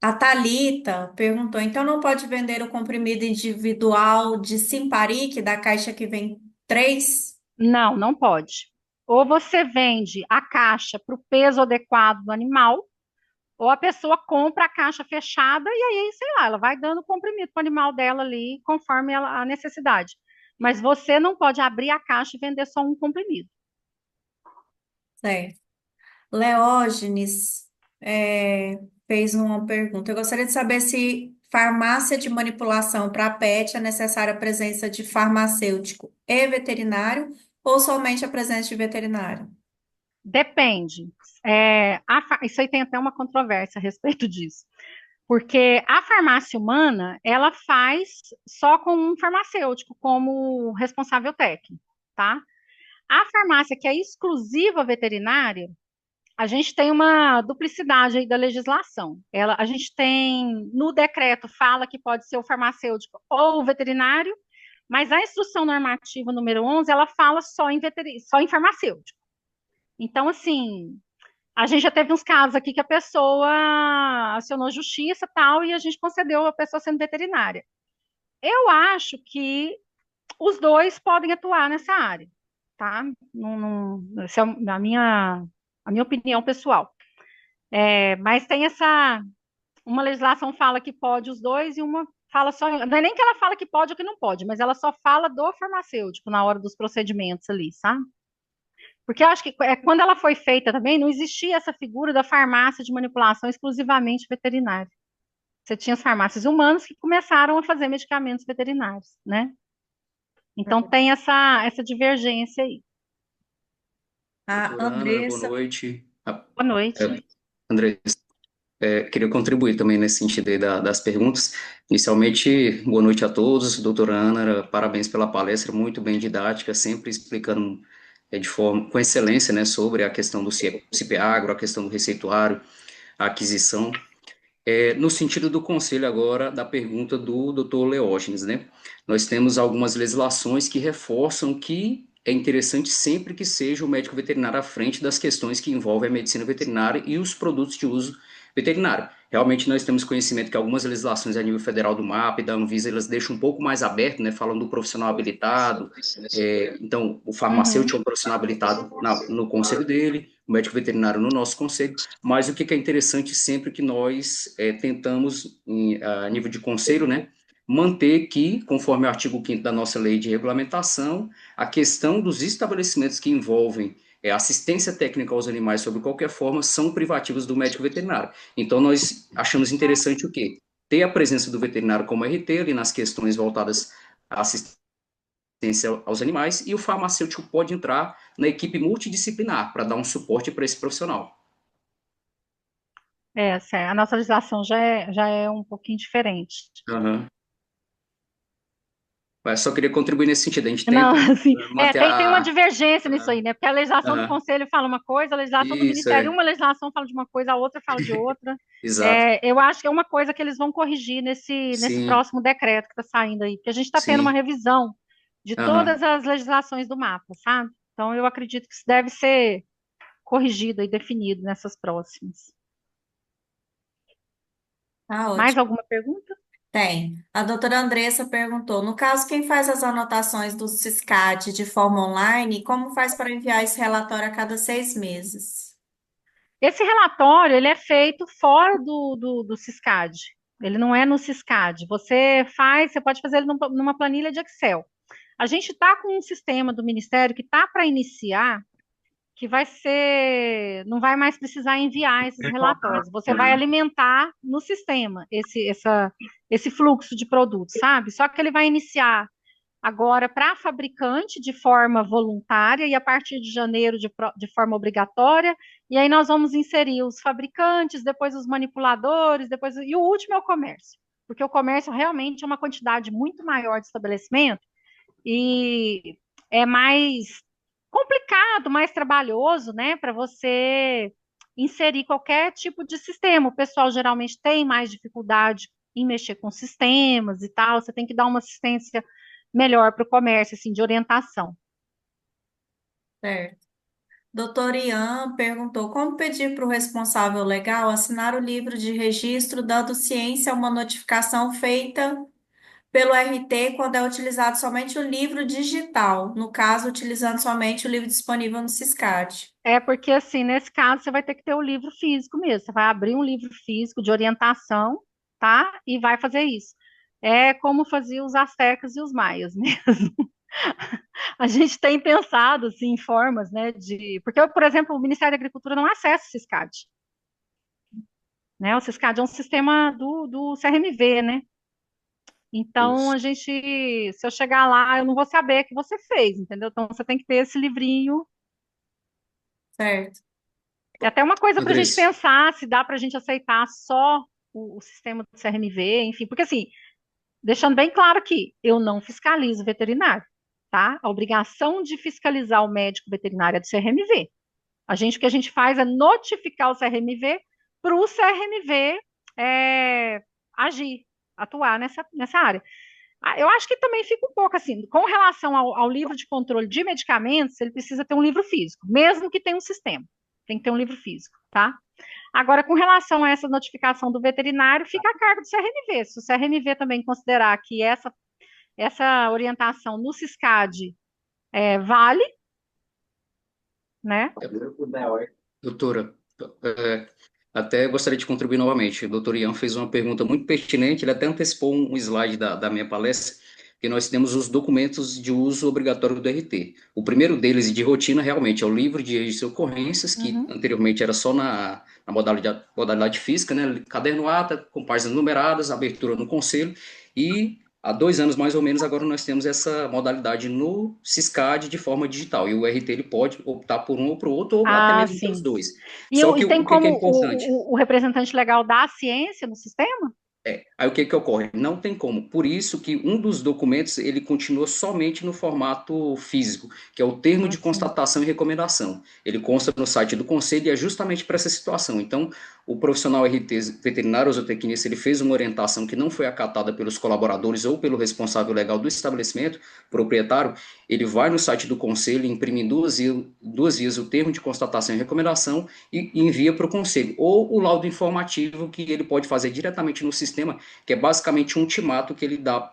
A Thalita perguntou: então não pode vender o comprimido individual de Simparic, da caixa que vem três? Não, não pode. Ou você vende a caixa para o peso adequado do animal, ou a pessoa compra a caixa fechada e aí, sei lá, ela vai dando comprimido para o animal dela ali, conforme a necessidade. Mas você não pode abrir a caixa e vender só um comprimido. Certo. Leógenes fez uma pergunta. Eu gostaria de saber se farmácia de manipulação para pet é necessária a presença de farmacêutico e veterinário ou somente a presença de veterinário? Depende. Isso aí tem até uma controvérsia a respeito disso. Porque a farmácia humana, ela faz só com um farmacêutico como responsável técnico, tá? A farmácia que é exclusiva veterinária, a gente tem uma duplicidade aí da legislação. A gente tem, no decreto, fala que pode ser o farmacêutico ou o veterinário, mas a instrução normativa número 11, ela fala só em farmacêutico. Então, assim, a gente já teve uns casos aqui que a pessoa acionou justiça e tal, e a gente concedeu a pessoa sendo veterinária. Eu acho que os dois podem atuar nessa área, tá? Essa é a minha opinião pessoal. Mas tem uma legislação fala que pode os dois e uma fala só, não é nem que ela fala que pode ou que não pode, mas ela só fala do farmacêutico na hora dos procedimentos ali, sabe? Porque eu acho que quando ela foi feita também, não existia essa figura da farmácia de manipulação exclusivamente veterinária. Você tinha as farmácias humanas que começaram a fazer medicamentos veterinários, né? Então tem essa divergência aí. A Doutora Ana, boa Andressa. noite. Boa noite. André, queria contribuir também nesse sentido aí das perguntas. Inicialmente, boa noite a todos. Doutora Ana, parabéns pela palestra, muito bem didática, sempre explicando com excelência, né, sobre a questão do CIP-Agro, a questão do receituário, a aquisição. No sentido do conselho agora, da pergunta do doutor Leógenes, né? Nós temos algumas legislações que reforçam que é interessante sempre que seja o médico veterinário à frente das questões que envolvem a medicina veterinária e os produtos de uso veterinário. Realmente nós temos conhecimento que algumas legislações a nível federal do MAP e da Anvisa, elas deixam um pouco mais aberto, né, falando do profissional habilitado, então o farmacêutico é um profissional habilitado no conselho dele, o médico veterinário no nosso conselho, mas o que é interessante sempre que nós tentamos, a nível de conselho, né, manter que, conforme o artigo 5º da nossa lei de regulamentação, a questão dos estabelecimentos que envolvem assistência técnica aos animais, sob qualquer forma, são privativos do médico veterinário. Então, nós achamos interessante o quê? Ter a presença do veterinário como RT ali nas questões voltadas à assistência aos animais, e o farmacêutico pode entrar na equipe multidisciplinar para dar um suporte para esse profissional. A nossa legislação já é um pouquinho diferente. Uhum. Mas só queria contribuir nesse sentido. A gente Não, tenta assim, manter tem uma divergência nisso aí, né? Porque a legislação do Uhum. conselho fala uma coisa, a legislação do Isso, ministério, uma legislação fala de uma coisa, a outra fala de outra. exato. Eu acho que é uma coisa que eles vão corrigir nesse Sim, próximo decreto que está saindo aí, porque a gente está tendo uma sim. revisão de Uhum. todas as legislações do mapa, sabe? Então, eu acredito que isso deve ser corrigido e definido nessas próximas. Tá Mais ótimo. alguma pergunta? Tem. A doutora Andressa perguntou: no caso, quem faz as anotações do CISCAD de forma online, como faz para enviar esse relatório a cada 6 meses? Esse relatório, ele é feito fora do Siscad. Ele não é no Siscad. Você pode fazer ele numa planilha de Excel. A gente está com um sistema do Ministério que está para iniciar, que vai ser, não vai mais precisar enviar esses relatórios. Você vai alimentar no sistema esse fluxo de produtos, sabe? Só que ele vai iniciar agora para fabricante de forma voluntária e a partir de janeiro de forma obrigatória. E aí nós vamos inserir os fabricantes, depois os manipuladores, e o último é o comércio, porque o comércio realmente é uma quantidade muito maior de estabelecimento e é mais complicado, mais trabalhoso, né, para você inserir qualquer tipo de sistema. O pessoal geralmente tem mais dificuldade em mexer com sistemas e tal, você tem que dar uma assistência melhor para o comércio, assim, de orientação. Certo. Doutor Ian perguntou como pedir para o responsável legal assinar o livro de registro, dando ciência a uma notificação feita pelo RT quando é utilizado somente o livro digital, no caso, utilizando somente o livro disponível no Siscad. É porque, assim, nesse caso, você vai ter que ter o livro físico mesmo. Você vai abrir um livro físico de orientação, tá? E vai fazer isso. É como faziam os astecas e os maias, né? A gente tem pensado, assim, em formas, né, Porque, por exemplo, o Ministério da Agricultura não acessa o Siscad, né? O Siscad é um sistema do CRMV, né? Então, Isso. se eu chegar lá, eu não vou saber que você fez, entendeu? Então, você tem que ter esse livrinho. Certo. É até uma coisa para a gente Andressa, pensar se dá para a gente aceitar só o sistema do CRMV, enfim, porque assim, deixando bem claro aqui, eu não fiscalizo o veterinário, tá? A obrigação de fiscalizar o médico veterinário é do CRMV. O que a gente faz é notificar o CRMV para o CRMV agir, atuar nessa área. Eu acho que também fica um pouco assim, com relação ao livro de controle de medicamentos, ele precisa ter um livro físico, mesmo que tenha um sistema, tem que ter um livro físico, tá? Agora, com relação a essa notificação do veterinário, fica a cargo do CRMV. Se o CRMV também considerar que essa orientação no Siscad vale, né? doutora, é, até gostaria de contribuir novamente. O doutor Ian fez uma pergunta muito pertinente, ele até antecipou um slide da minha palestra, que nós temos os documentos de uso obrigatório do RT. O primeiro deles, de rotina, realmente é o livro de registro de ocorrências, que Uhum. anteriormente era só na modalidade física, né? Caderno ata, com páginas numeradas, abertura no conselho, e há 2 anos mais ou menos agora nós temos essa modalidade no Siscad de forma digital, e o RT ele pode optar por um ou por outro, ou até Ah, mesmo pelos sim. dois. E, Só e que tem o que que é como importante? o representante legal dar a ciência no sistema? Aí o que que ocorre? Não tem como. Por isso que um dos documentos ele continua somente no formato físico, que é o termo Ah, de sim. constatação e recomendação. Ele consta no site do conselho e é justamente para essa situação. Então, o profissional RT veterinário ou zootecnista, ele fez uma orientação que não foi acatada pelos colaboradores ou pelo responsável legal do estabelecimento, proprietário, ele vai no site do conselho, imprime em duas vias o termo de constatação e recomendação e envia para o conselho. Ou o laudo informativo que ele pode fazer diretamente no sistema, que é basicamente um ultimato que ele dá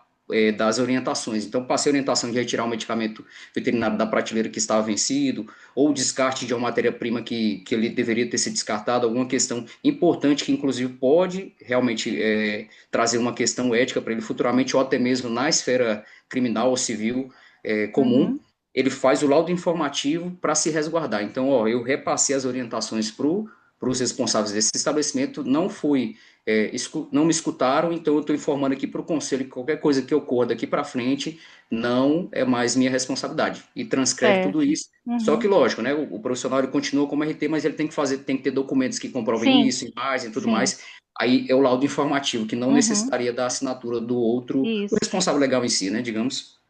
das orientações. Então, passei a orientação de retirar um medicamento veterinário da prateleira que estava vencido, ou descarte de uma matéria-prima que ele deveria ter sido descartado, alguma questão importante que, inclusive, pode realmente trazer uma questão ética para ele futuramente, ou até mesmo na esfera criminal ou civil comum, Uhum. ele faz o laudo informativo para se resguardar. Então, ó, eu repassei as orientações para os responsáveis desse estabelecimento, não me escutaram, então eu estou informando aqui para o conselho que qualquer coisa que ocorra daqui para frente não é mais minha responsabilidade. E transcreve tudo Certo. isso. Só que, Uhum. lógico, né? O profissional ele continua como RT, mas ele tem que ter documentos que comprovem Sim, isso, imagem e tudo sim. mais. Aí é o laudo informativo, que não Uhum. necessitaria da assinatura do outro, do Isso. responsável legal em si, né? Digamos.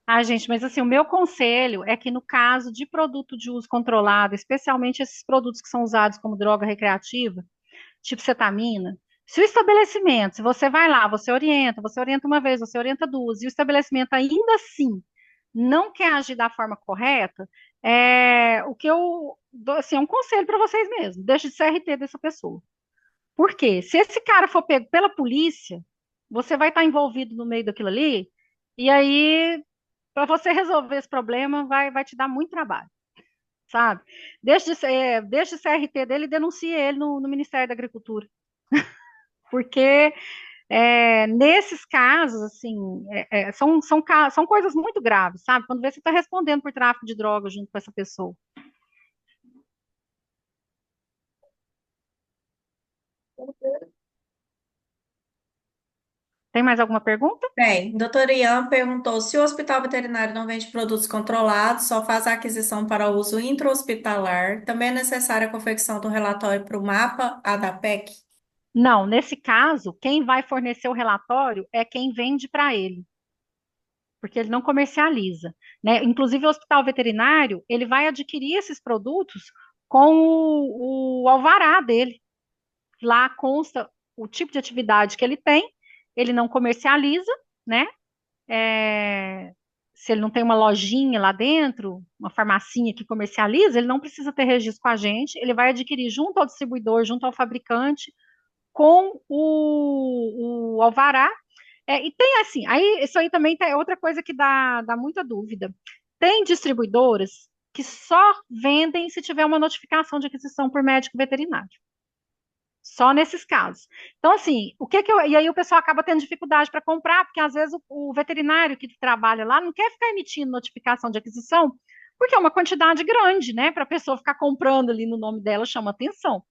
Ah, gente, mas assim, o meu conselho é que no caso de produto de uso controlado, especialmente esses produtos que são usados como droga recreativa, tipo cetamina, se o estabelecimento, se você vai lá, você orienta uma vez, você orienta duas, e o estabelecimento ainda assim não quer agir da forma correta, o que eu dou, assim, é um conselho para vocês mesmos, deixe de ser RT dessa pessoa. Por quê? Se esse cara for pego pela polícia, você vai estar envolvido no meio daquilo ali, e aí, para você resolver esse problema, vai te dar muito trabalho, sabe? Deixe o CRT dele e denuncie ele no Ministério da Agricultura. Porque nesses casos, assim, são coisas muito graves, sabe? Quando vê você está respondendo por tráfico de drogas junto com essa pessoa. Tem mais alguma pergunta? Bem, doutor Ian perguntou se o hospital veterinário não vende produtos controlados, só faz a aquisição para uso intra-hospitalar. Também é necessária a confecção do relatório para o mapa ADAPEC? Não, nesse caso, quem vai fornecer o relatório é quem vende para ele, porque ele não comercializa, né? Inclusive, o hospital veterinário, ele vai adquirir esses produtos com o alvará dele. Lá consta o tipo de atividade que ele não comercializa, né? Se ele não tem uma lojinha lá dentro, uma farmacinha que comercializa, ele não precisa ter registro com a gente, ele vai adquirir junto ao distribuidor, junto ao fabricante, com o alvará. E tem assim, aí isso aí também é outra coisa que dá muita dúvida. Tem distribuidoras que só vendem se tiver uma notificação de aquisição por médico veterinário. Só nesses casos. Então, assim, e aí o pessoal acaba tendo dificuldade para comprar, porque às vezes o veterinário que trabalha lá não quer ficar emitindo notificação de aquisição, porque é uma quantidade grande, né? Para a pessoa ficar comprando ali no nome dela, chama atenção.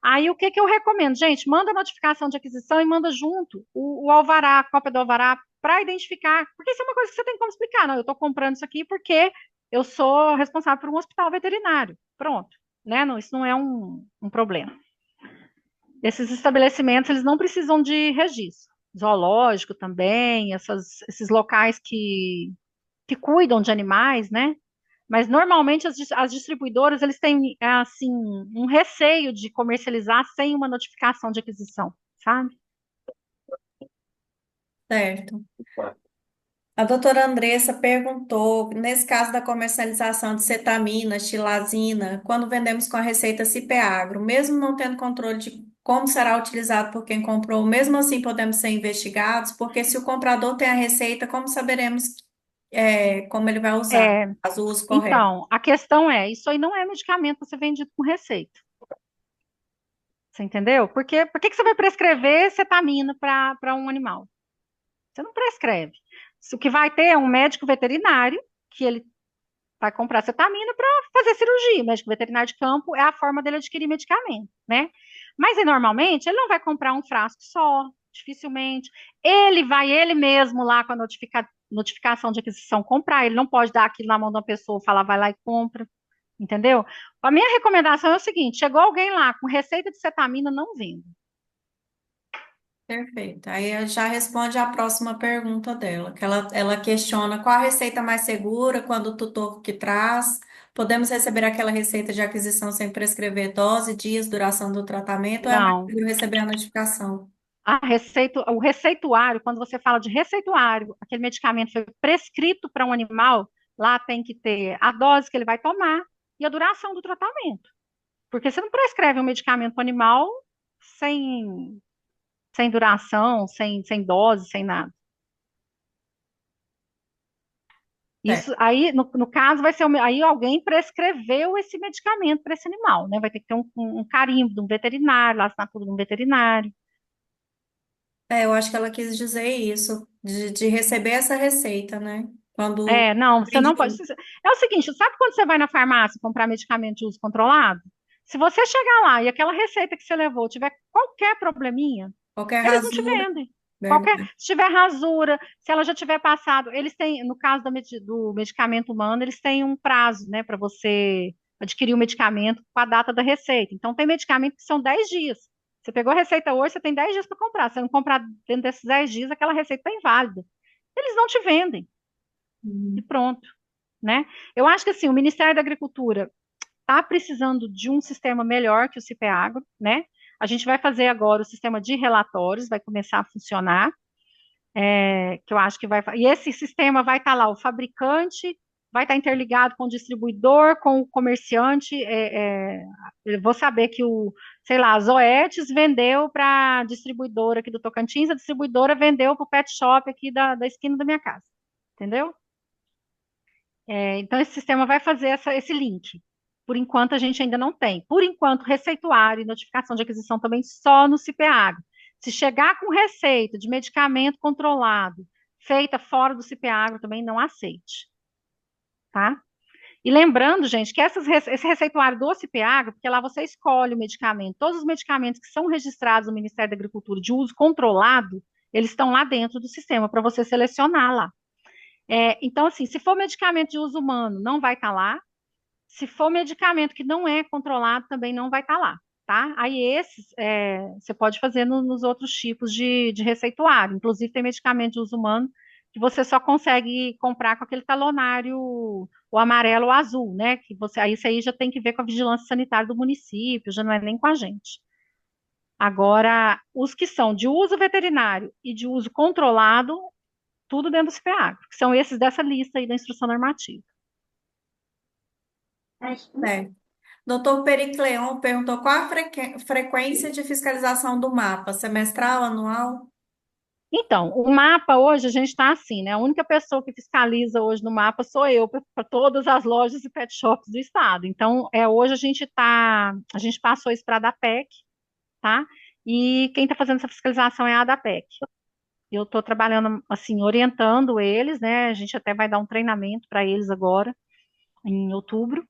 Aí o que eu recomendo? Gente, manda a notificação de aquisição e manda junto o alvará, a cópia do alvará, para identificar, porque isso é uma coisa que você tem como explicar. Não, eu estou comprando isso aqui porque eu sou responsável por um hospital veterinário. Pronto, né? Não, isso não é um problema. Esses estabelecimentos, eles não precisam de registro. Zoológico também, esses locais que cuidam de animais, né? Mas normalmente as distribuidoras, eles têm, assim, um receio de comercializar sem uma notificação de aquisição, sabe? Certo. A doutora Andressa perguntou, nesse caso da comercialização de cetamina, xilazina, quando vendemos com a receita Cipeagro, mesmo não tendo controle de como será utilizado por quem comprou, mesmo assim podemos ser investigados, porque se o comprador tem a receita, como saberemos, como ele vai usar, É, faz o uso correto? então, a questão isso aí não é medicamento para ser vendido com receita. Você entendeu? Porque por que você vai prescrever cetamina para um animal? Você não prescreve. O que vai ter é um médico veterinário que ele vai comprar cetamina para fazer cirurgia. O médico veterinário de campo é a forma dele adquirir medicamento, né? Mas aí, normalmente ele não vai comprar um frasco só, dificilmente. Ele mesmo lá com a notificação de aquisição comprar. Ele não pode dar aquilo na mão de uma pessoa, falar vai lá e compra, entendeu? A minha recomendação é o seguinte: chegou alguém lá com receita de cetamina, não venda. Perfeito. Aí já responde a próxima pergunta dela, que ela questiona qual a receita mais segura quando o tutor que traz. Podemos receber aquela receita de aquisição sem prescrever dose, dias, duração do tratamento, ou é mais Não. seguro receber a notificação? O receituário, quando você fala de receituário, aquele medicamento foi prescrito para um animal, lá tem que ter a dose que ele vai tomar e a duração do tratamento. Porque você não prescreve um medicamento para o animal sem, sem duração, sem dose, sem nada. Certo. Isso aí, no caso, vai ser aí alguém prescreveu esse medicamento para esse animal, né? Vai ter que ter um carimbo de um veterinário, a assinatura de um veterinário. Eu acho que ela quis dizer isso, de receber essa receita, né? Quando Não, você não pode. vendi É o seguinte, sabe quando você vai na farmácia comprar medicamento de uso controlado? Se você chegar lá e aquela receita que você levou tiver qualquer probleminha, qualquer eles não te rasura, vendem. verdade. Se tiver rasura, se ela já tiver passado, eles têm, no caso do medicamento humano, eles têm um prazo, né, para você adquirir o medicamento com a data da receita. Então, tem medicamento que são 10 dias. Você pegou a receita hoje, você tem 10 dias para comprar. Se você não comprar dentro desses 10 dias, aquela receita está inválida. Eles não te vendem e Uhum. pronto, né? Eu acho que assim, o Ministério da Agricultura está precisando de um sistema melhor que o CIPEAGRO, né? A gente vai fazer agora o sistema de relatórios, vai começar a funcionar, que eu acho que vai. E esse sistema vai estar lá, o fabricante vai estar interligado com o distribuidor, com o comerciante. Eu vou saber que sei lá, a Zoetis vendeu para a distribuidora aqui do Tocantins, a distribuidora vendeu para o pet shop aqui da esquina da minha casa, entendeu? Então, esse sistema vai fazer esse link. Por enquanto, a gente ainda não tem. Por enquanto, receituário e notificação de aquisição também só no CPAgro. Se chegar com receita de medicamento controlado, feita fora do CPAgro, também não aceite, tá? E lembrando, gente, que esse receituário do CPAgro, porque lá você escolhe o medicamento, todos os medicamentos que são registrados no Ministério da Agricultura de uso controlado, eles estão lá dentro do sistema para você selecionar lá. Então, assim, se for medicamento de uso humano, não vai estar lá. Se for medicamento que não é controlado, também não vai estar lá, tá? Aí esses você pode fazer nos outros tipos de receituário. Inclusive, tem medicamento de uso humano que você só consegue comprar com aquele talonário, o amarelo ou azul, né? Aí isso aí já tem que ver com a vigilância sanitária do município, já não é nem com a gente. Agora, os que são de uso veterinário e de uso controlado, tudo dentro do CPAgro, que são esses dessa lista aí da instrução normativa. Certo. Doutor Pericleon perguntou qual a frequência de fiscalização do mapa, semestral, anual? Então, o mapa hoje a gente está assim, né? A única pessoa que fiscaliza hoje no mapa sou eu para todas as lojas e pet shops do estado. Então, hoje a gente passou isso para a ADAPEC, tá? E quem está fazendo essa fiscalização é a ADAPEC. Eu estou trabalhando assim, orientando eles, né? A gente até vai dar um treinamento para eles agora, em outubro.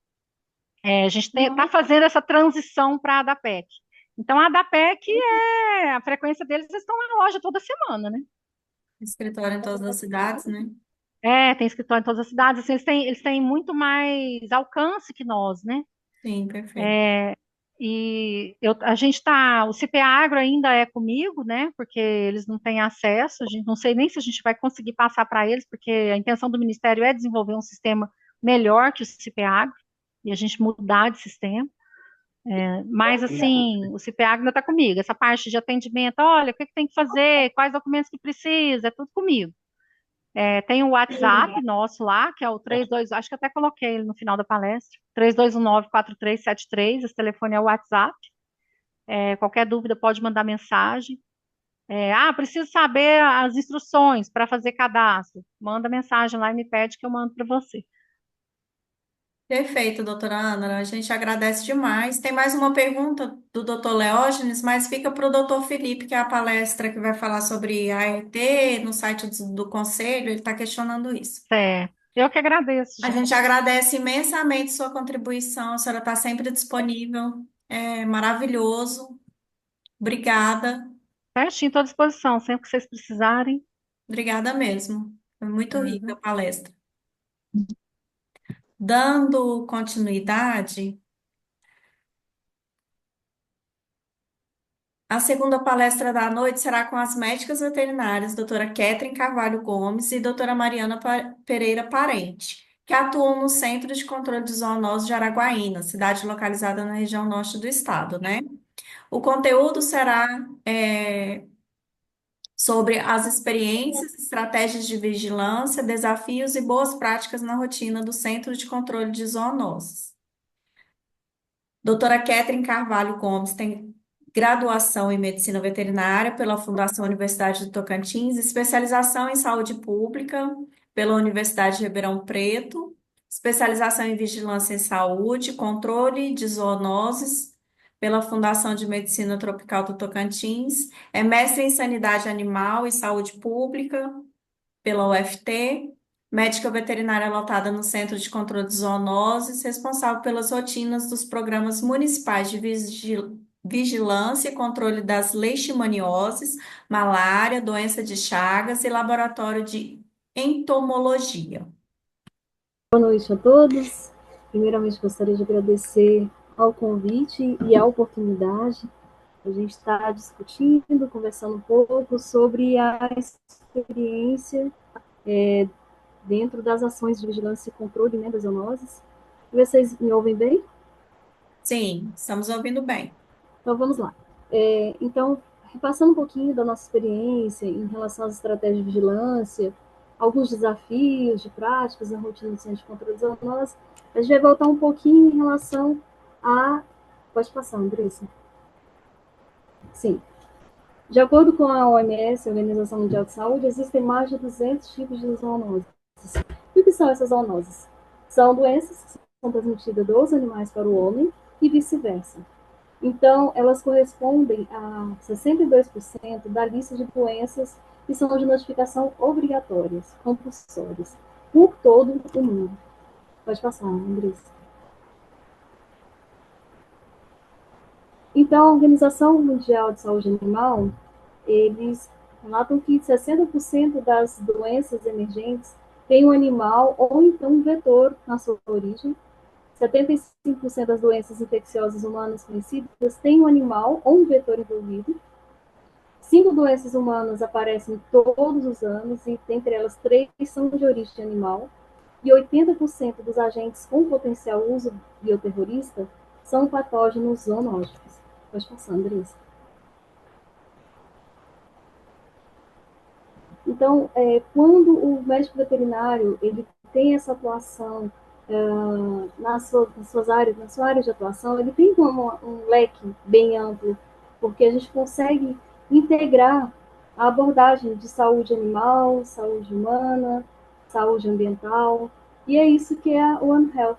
A gente está fazendo essa transição para a ADAPEC. Então, a ADAPEC a frequência deles, eles estão na loja toda semana, né? Escritório em todas as cidades, né? Tem escritório em todas as cidades, assim, eles têm muito mais alcance que nós, né? Sim, perfeito. A gente o CPAgro ainda é comigo, né? Porque eles não têm acesso, a gente não sei nem se a gente vai conseguir passar para eles, porque a intenção do Ministério é desenvolver um sistema melhor que o CPAgro, e a gente mudar de sistema. Mas, assim, o CPAgro ainda está comigo. Essa parte de atendimento, olha, o que tem que fazer, quais documentos que precisa, é tudo comigo. Tem o WhatsApp nosso lá, que é o 32, acho que até coloquei ele no final da palestra, 3219-4373, esse telefone é o WhatsApp. Qualquer dúvida pode mandar mensagem. Preciso saber as instruções para fazer cadastro. Manda mensagem lá e me pede que eu mando para você. Perfeito, doutora Ana. A gente agradece demais. Tem mais uma pergunta do doutor Leógenes, mas fica para o doutor Felipe, que é a palestra que vai falar sobre ART no site do Conselho. Ele está questionando isso. Eu que agradeço, A gente. gente agradece imensamente sua contribuição. A senhora está sempre disponível. É maravilhoso. Obrigada. Certinho, estou à disposição, sempre que vocês precisarem. Obrigada mesmo. Foi muito rica a palestra. Dando continuidade, a segunda palestra da noite será com as médicas veterinárias, doutora Ketrin Carvalho Gomes e doutora Mariana Pereira Parente, que atuam no Centro de Controle de Zoonoses de Araguaína, cidade localizada na região norte do estado, né? O conteúdo será sobre as experiências, estratégias de vigilância, desafios e boas práticas na rotina do Centro de Controle de Zoonoses. Doutora Ketrin Carvalho Gomes tem graduação em Medicina Veterinária pela Fundação Universidade do Tocantins, especialização em Saúde Pública pela Universidade de Ribeirão Preto, especialização em Vigilância em Saúde, Controle de Zoonoses pela Fundação de Medicina Tropical do Tocantins, é mestre em Sanidade Animal e Saúde Pública pela UFT, médica veterinária lotada no Centro de Controle de Zoonoses, responsável pelas rotinas dos programas municipais de vigilância e controle das leishmanioses, malária, doença de Chagas e laboratório de entomologia. Boa noite a todos. Primeiramente, gostaria de agradecer ao convite e à oportunidade. A gente está discutindo, conversando um pouco sobre a experiência dentro das ações de vigilância e controle, né, das zoonoses. Vocês me ouvem bem? Sim, estamos ouvindo bem. Então, vamos lá. Então, repassando um pouquinho da nossa experiência em relação às estratégias de vigilância, alguns desafios de práticas na rotina do Centro de Controle de Zoonoses, a gente vai voltar um pouquinho em relação a... Pode passar, Andressa. Sim. De acordo com a OMS, a Organização Mundial de Saúde, existem mais de 200 tipos de zoonoses. E o que são essas zoonoses? São doenças transmitida dos animais para o homem e vice-versa. Então, elas correspondem a 62% da lista de doenças que são de notificação obrigatórias, compulsórias, por todo o mundo. Pode passar, Andressa. Então, a Organização Mundial de Saúde Animal, eles relatam que 60% das doenças emergentes tem um animal ou então um vetor na sua origem. 75% das doenças infecciosas humanas conhecidas têm um animal ou um vetor envolvido. 5 doenças humanas aparecem todos os anos e, dentre elas, 3 são de origem animal. E 80% dos agentes com potencial uso bioterrorista são patógenos zoonóticos. Pode passar, Andressa. Então, quando o médico veterinário ele tem essa atuação nas suas áreas, na sua área de atuação, ele tem um leque bem amplo, porque a gente consegue integrar a abordagem de saúde animal, saúde humana, saúde ambiental, e é isso que é a One Health,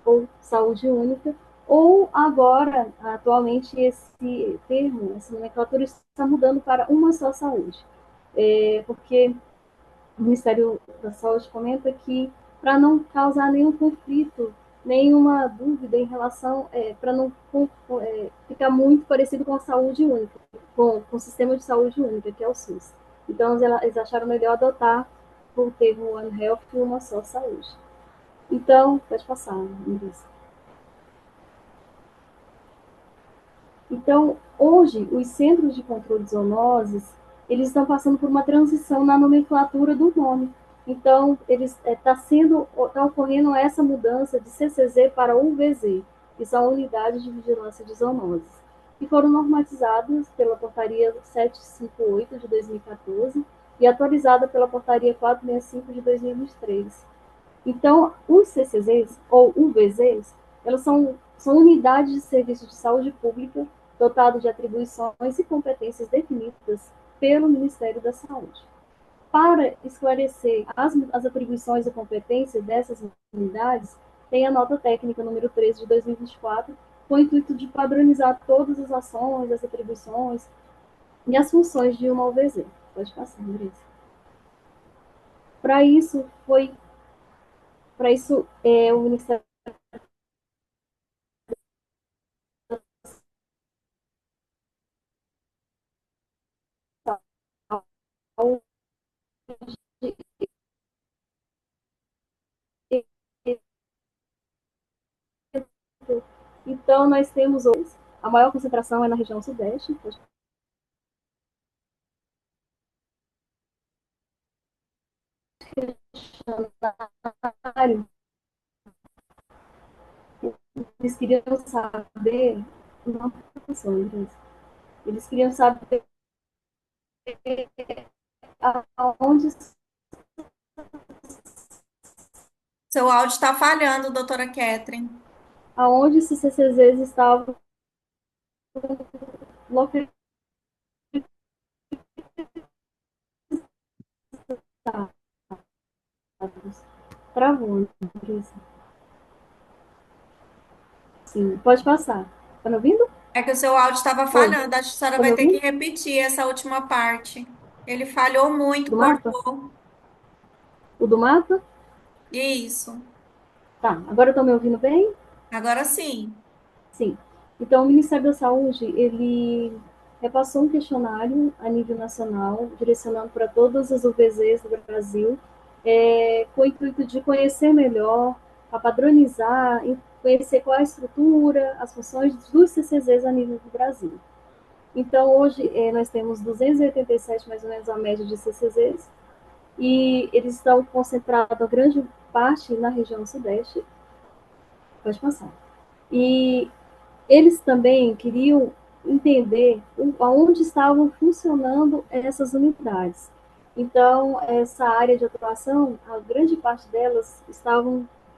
ou saúde única, ou agora, atualmente, esse termo, essa nomenclatura está mudando para uma só saúde. Porque o Ministério da Saúde comenta que, para não causar nenhum conflito, nenhuma dúvida em relação, para não ficar muito parecido com a saúde única, com o sistema de saúde única, que é o SUS. Então, eles acharam melhor adotar o termo One Health, uma só saúde. Então, pode passar, Melissa. Então, hoje, os centros de controle de zoonoses, eles estão passando por uma transição na nomenclatura do nome. Então, está ocorrendo essa mudança de CCZ para UVZ, que são unidades de vigilância de zoonoses, que foram normatizadas pela portaria 758 de 2014 e atualizada pela portaria 465 de 2023. Então, os CCZs, ou UVZs, elas são unidades de serviço de saúde pública dotadas de atribuições e competências definidas pelo Ministério da Saúde. Para esclarecer as atribuições e competências dessas unidades, tem a nota técnica número 13 de 2024, com o intuito de padronizar todas as ações, as atribuições e as funções de uma UVZ. Pode passar, Andressa. Para isso, o Ministério da Saúde. Então, nós temos hoje, a maior concentração é na região sudeste. Eles queriam saber, não, eles queriam saber aonde. Seu áudio está falhando, doutora Catherine. Aonde esses CCZs estavam localizados. Travou, Andressa. Sim, pode passar. Tá me ouvindo? É que o seu áudio estava falhando. Acho que a senhora Tá me vai ter que ouvindo? repetir essa última parte. Ele falhou muito, Do mapa? cortou. O do mapa? Isso. Tá, agora estão me ouvindo bem? Agora sim. Sim. Então, o Ministério da Saúde, ele repassou um questionário a nível nacional, direcionando para todas as UVZs do Brasil, com o intuito de conhecer melhor, a padronizar, e conhecer qual é a estrutura, as funções dos CCZs a nível do Brasil. Então, hoje, nós temos 287, mais ou menos, a média de CCZs, e eles estão concentrados, a grande parte, na região sudeste. Pode passar. E eles também queriam entender aonde estavam funcionando essas unidades. Então, essa área de atuação, a grande parte delas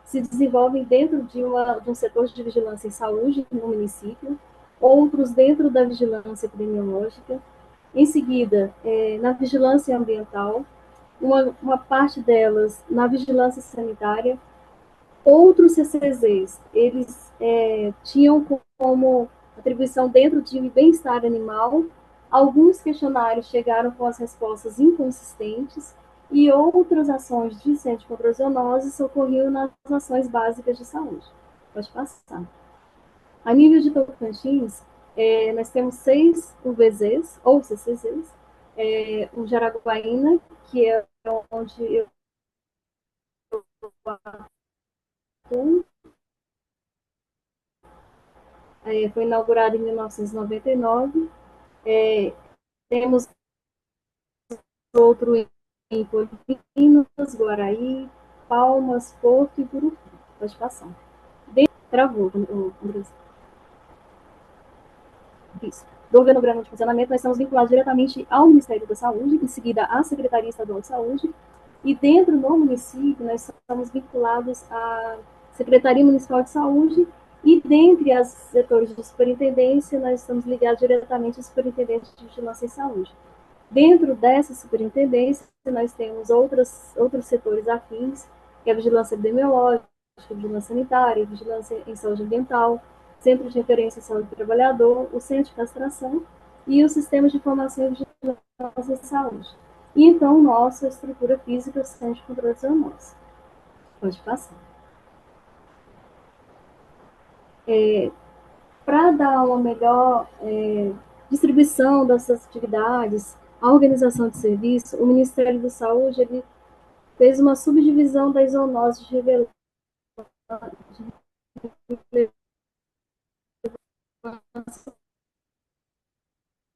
se desenvolvem dentro de um setor de vigilância em saúde no município, outros dentro da vigilância epidemiológica, em seguida, na vigilância ambiental, uma parte delas na vigilância sanitária, Outros CCZs, eles tinham como atribuição dentro de bem-estar animal. Alguns questionários chegaram com as respostas inconsistentes e outras ações de centro de controle de zoonoses ocorriam nas ações básicas de saúde. Pode passar. A nível de Tocantins, nós temos 6 UVZs, ou CCZs, o Jaraguaína, que é onde eu atuo, foi inaugurado em 1999. Temos outro em Polipinas, Guaraí, Palmas, Porto e Gurupi. Pode passar. Travou, Andrés. Isso. Do organograma de funcionamento, nós estamos vinculados diretamente ao Ministério da Saúde, em seguida à Secretaria Estadual de Saúde, e dentro do município, nós estamos vinculados à Secretaria Municipal de Saúde, e dentre os setores de superintendência, nós estamos ligados diretamente ao Superintendente de Vigilância em Saúde. Dentro dessa superintendência, nós temos outros setores afins, que é a vigilância epidemiológica, vigilância sanitária, vigilância em saúde ambiental, Centro de Referência em Saúde do Trabalhador, o Centro de Castração e o Sistema de Informação e Vigilância em Saúde. E então, nossa estrutura física, o Centro de Controle de Zoonoses. Pode passar. Para dar uma melhor distribuição dessas atividades, a organização de serviço, o Ministério da Saúde ele fez uma subdivisão das zoonoses de relevância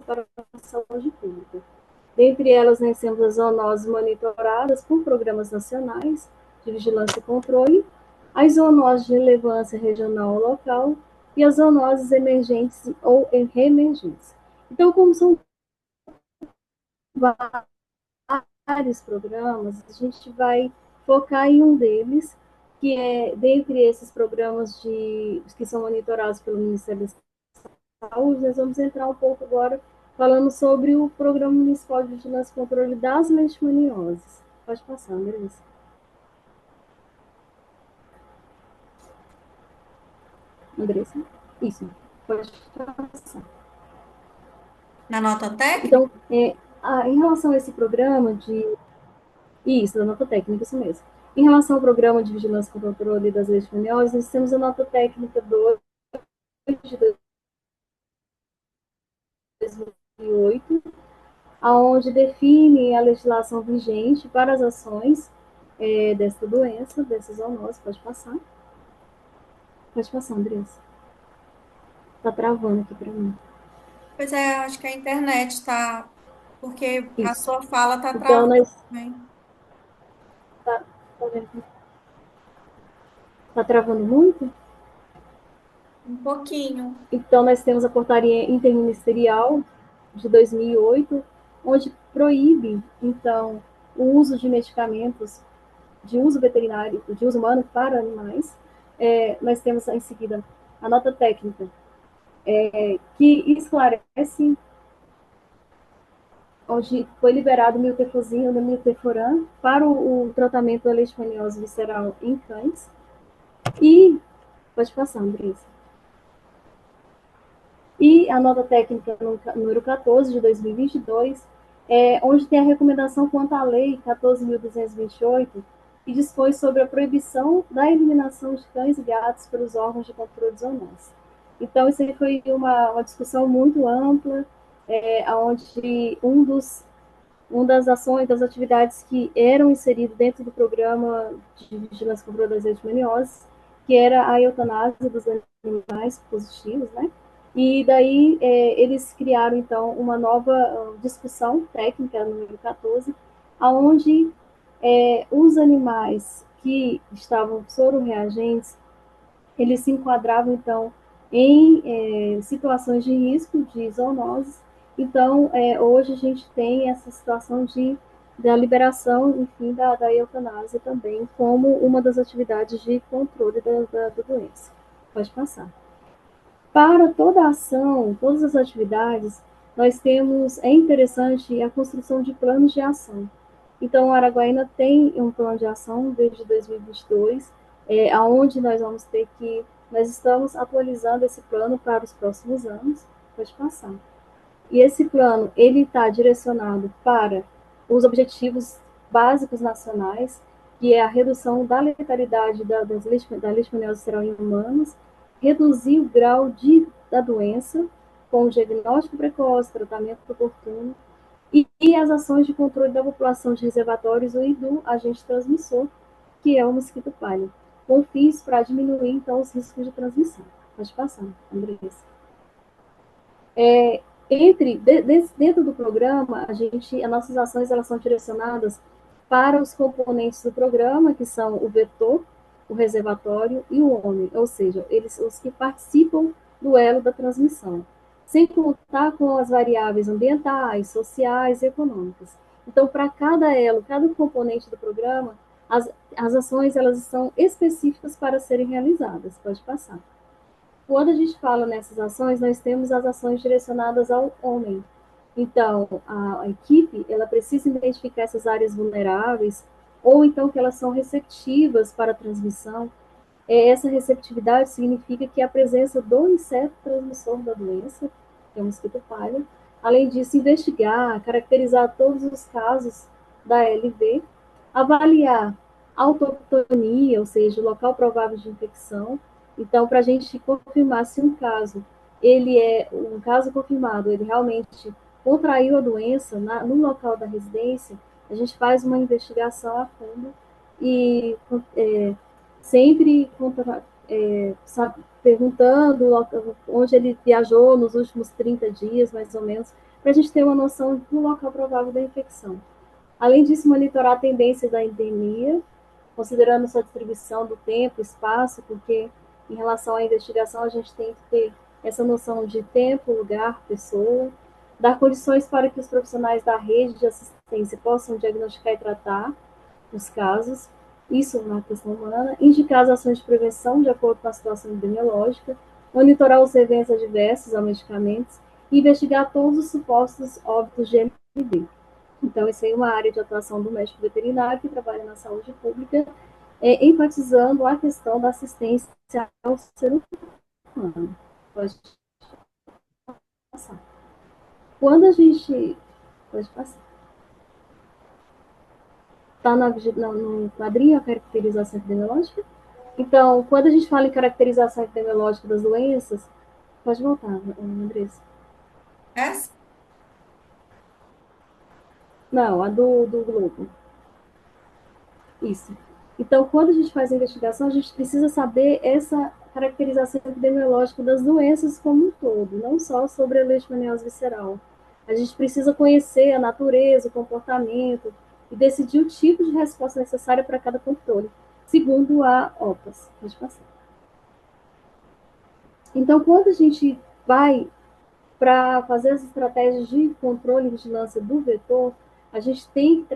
para a saúde pública. Dentre elas, nós temos as zoonoses monitoradas por programas nacionais de vigilância e controle, as zoonoses de relevância regional ou local e as zoonoses emergentes ou reemergentes. Então, como são vários programas, a gente vai focar em um deles, que é, dentre esses programas que são monitorados pelo Ministério da Saúde, nós vamos entrar um pouco agora falando sobre o Programa Municipal de Vigilância e Controle das Leishmanioses. Pode passar, Andressa. Andressa? Isso, pode passar. Na nota técnica? Então, em relação a esse programa Isso, da nota técnica, isso mesmo. Em relação ao Programa de Vigilância e Controle das Leishmanioses, nós temos a nota técnica 2 de 2008, aonde define a legislação vigente para as ações dessa doença, dessas zoonoses. Pode passar. Pode passar, Andressa. Tá travando aqui para mim. Pois é, acho que a internet está... Porque a Isso. sua fala está Então, travando também. Tá travando muito? Um pouquinho. Então, nós temos a portaria interministerial de 2008, onde proíbe, então, o uso de medicamentos de uso veterinário, de uso humano para animais. Nós temos, em seguida, a nota técnica, que esclarece onde foi liberado o miltefosina, o milteforam, para o tratamento da leishmaniose visceral em cães. E, pode passar, Andressa. E a nota técnica número 14 de 2022, onde tem a recomendação quanto à lei 14.228, que dispõe sobre a proibição da eliminação de cães e gatos pelos órgãos de controle de zoonoses. Então, isso aí foi uma discussão muito ampla, onde uma das ações, das atividades que eram inseridas dentro do programa de vigilância e controle das leishmanioses, que era a eutanásia dos animais positivos, né? E daí eles criaram, então, uma nova discussão técnica, número 14, onde os animais que estavam soro-reagentes, eles se enquadravam, então, em situações de risco de zoonoses. Então, hoje a gente tem essa situação da liberação, enfim, da eutanásia também, como uma das atividades de controle da doença. Pode passar. Para toda a ação, todas as atividades, nós temos, é interessante a construção de planos de ação. Então, a Araguaína tem um plano de ação desde 2022, aonde nós vamos ter que, nós estamos atualizando esse plano para os próximos anos, pode passar. E esse plano, ele está direcionado para os objetivos básicos nacionais, que é a redução da letalidade da leishmaniose visceral em humanos, reduzir o grau da doença com o diagnóstico precoce, tratamento oportuno, e as ações de controle da população de reservatórios e do agente transmissor, que é o mosquito palha, com fins para diminuir, então, os riscos de transmissão. Pode passar, Andressa. Dentro do programa, as nossas ações elas são direcionadas para os componentes do programa, que são o vetor, o reservatório e o homem, ou seja, os que participam do elo da transmissão, sem contar com as variáveis ambientais, sociais e econômicas. Então, para cada elo, cada componente do programa, as ações elas são específicas para serem realizadas. Pode passar. Quando a gente fala nessas ações, nós temos as ações direcionadas ao homem. Então, a equipe, ela precisa identificar essas áreas vulneráveis, ou então que elas são receptivas para a transmissão. Essa receptividade significa que a presença do inseto transmissor da doença, que é o mosquito palha, além disso, investigar, caracterizar todos os casos da LV, avaliar a autoctonia, ou seja, o local provável de infecção. Então, para a gente confirmar se um caso, um caso confirmado, ele realmente contraiu a doença no local da residência, a gente faz uma investigação a fundo e sempre perguntando onde ele viajou nos últimos 30 dias, mais ou menos, para a gente ter uma noção do local provável da infecção. Além disso, monitorar a tendência da endemia, considerando sua distribuição do tempo, espaço, porque em relação à investigação a gente tem que ter essa noção de tempo, lugar, pessoa, dar condições para que os profissionais da rede de assistência possam diagnosticar e tratar os casos, isso na questão humana, indicar as ações de prevenção de acordo com a situação epidemiológica, monitorar os eventos adversos a medicamentos e investigar todos os supostos óbitos de MPV. Então, essa é uma área de atuação do médico veterinário que trabalha na saúde pública, enfatizando a questão da assistência ao ser humano. Pode passar. Quando a gente... Pode passar. Está no quadrinho a caracterização epidemiológica? Então, quando a gente fala em caracterização epidemiológica das doenças, pode voltar, Andressa. Essa? Não, a do Globo. Isso. Então, quando a gente faz a investigação, a gente precisa saber essa caracterização epidemiológica das doenças como um todo, não só sobre a leishmaniose visceral. A gente precisa conhecer a natureza, o comportamento e decidir o tipo de resposta necessária para cada controle, segundo a OPAS. Pode passar. Então, quando a gente vai para fazer as estratégias de controle e vigilância do vetor, a gente tem que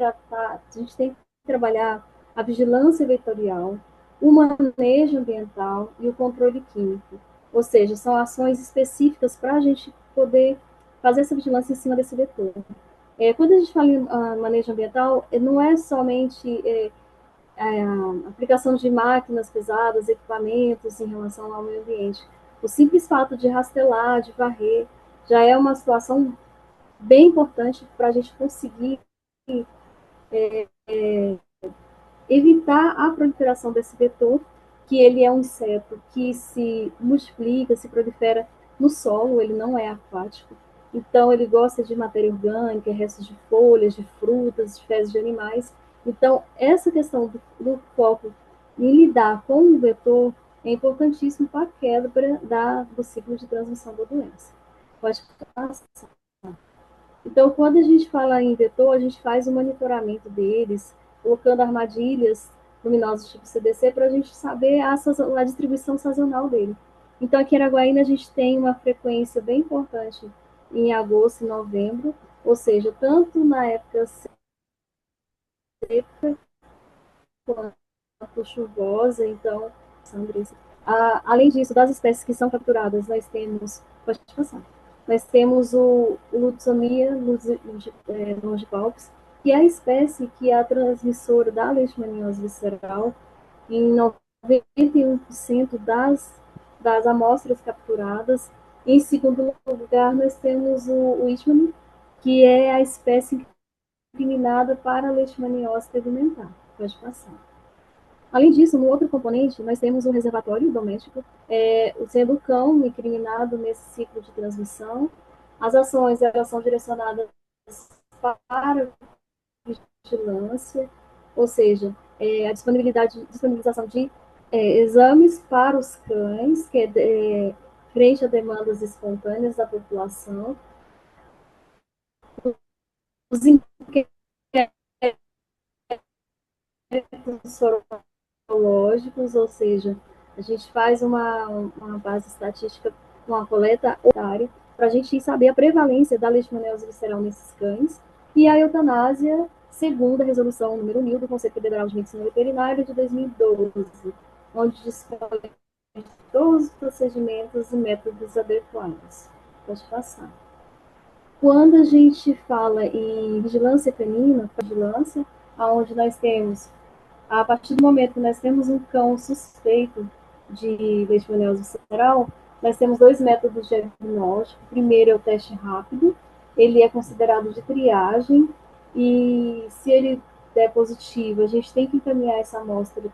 trabalhar a vigilância vetorial, o manejo ambiental e o controle químico. Ou seja, são ações específicas para a gente poder fazer essa vigilância em cima desse vetor. Quando a gente fala em manejo ambiental, não é somente a aplicação de máquinas pesadas, equipamentos em relação ao meio ambiente. O simples fato de rastelar, de varrer, já é uma situação bem importante para a gente conseguir evitar a proliferação desse vetor, que ele é um inseto que se multiplica, se prolifera no solo, ele não é aquático. Então, ele gosta de matéria orgânica, restos de folhas, de frutas, de fezes de animais. Então, essa questão do foco em lidar com o vetor é importantíssimo para a quebra do ciclo de transmissão da doença. Pode passar. Então, quando a gente fala em vetor, a gente faz o monitoramento deles, colocando armadilhas luminosas tipo CDC para a gente saber a distribuição sazonal dele. Então, aqui em Araguaína, a gente tem uma frequência bem importante em agosto e novembro, ou seja, tanto na época seca quanto chuvosa. Então, além disso, das espécies que são capturadas, nós temos... Pode passar. Nós temos o Lutzomia longipalpis, que é a espécie que é a transmissora da leishmaniose visceral. Em 91% das amostras capturadas. Em segundo lugar, nós temos o Leishmania, que é a espécie incriminada para a leishmaniose tegumentar. Pode passar. Além disso, no outro componente, nós temos o reservatório doméstico, sendo o cão incriminado nesse ciclo de transmissão. As ações elas são direcionadas para vigilância, ou seja, a disponibilização de exames para os cães, que frente a demandas espontâneas da população, os inquéritos sorológicos, ou seja, a gente faz uma base estatística, uma coleta otária, para a gente saber a prevalência da leishmaniose visceral nesses cães, e a eutanásia, segundo a resolução número 1000 do Conselho Federal de Medicina Veterinária de 2012, onde dispõe todos os procedimentos e métodos adequados. Pode passar. Quando a gente fala em vigilância canina, vigilância, onde nós temos, a partir do momento que nós temos um cão suspeito de leishmaniose visceral, nós temos dois métodos de diagnóstico. O primeiro é o teste rápido, ele é considerado de triagem, e se ele der positivo, a gente tem que encaminhar essa amostra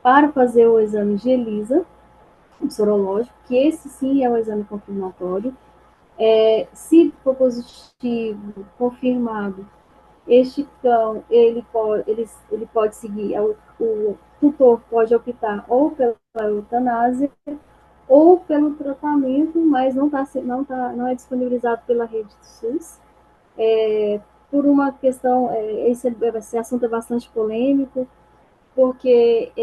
para fazer o exame de ELISA, o sorológico, que esse sim é o exame confirmatório. Se for positivo, confirmado, este cão, ele pode seguir, o tutor pode optar ou pela eutanásia ou pelo tratamento, mas não é disponibilizado pela rede do SUS. Por uma questão, esse assunto é bastante polêmico, porque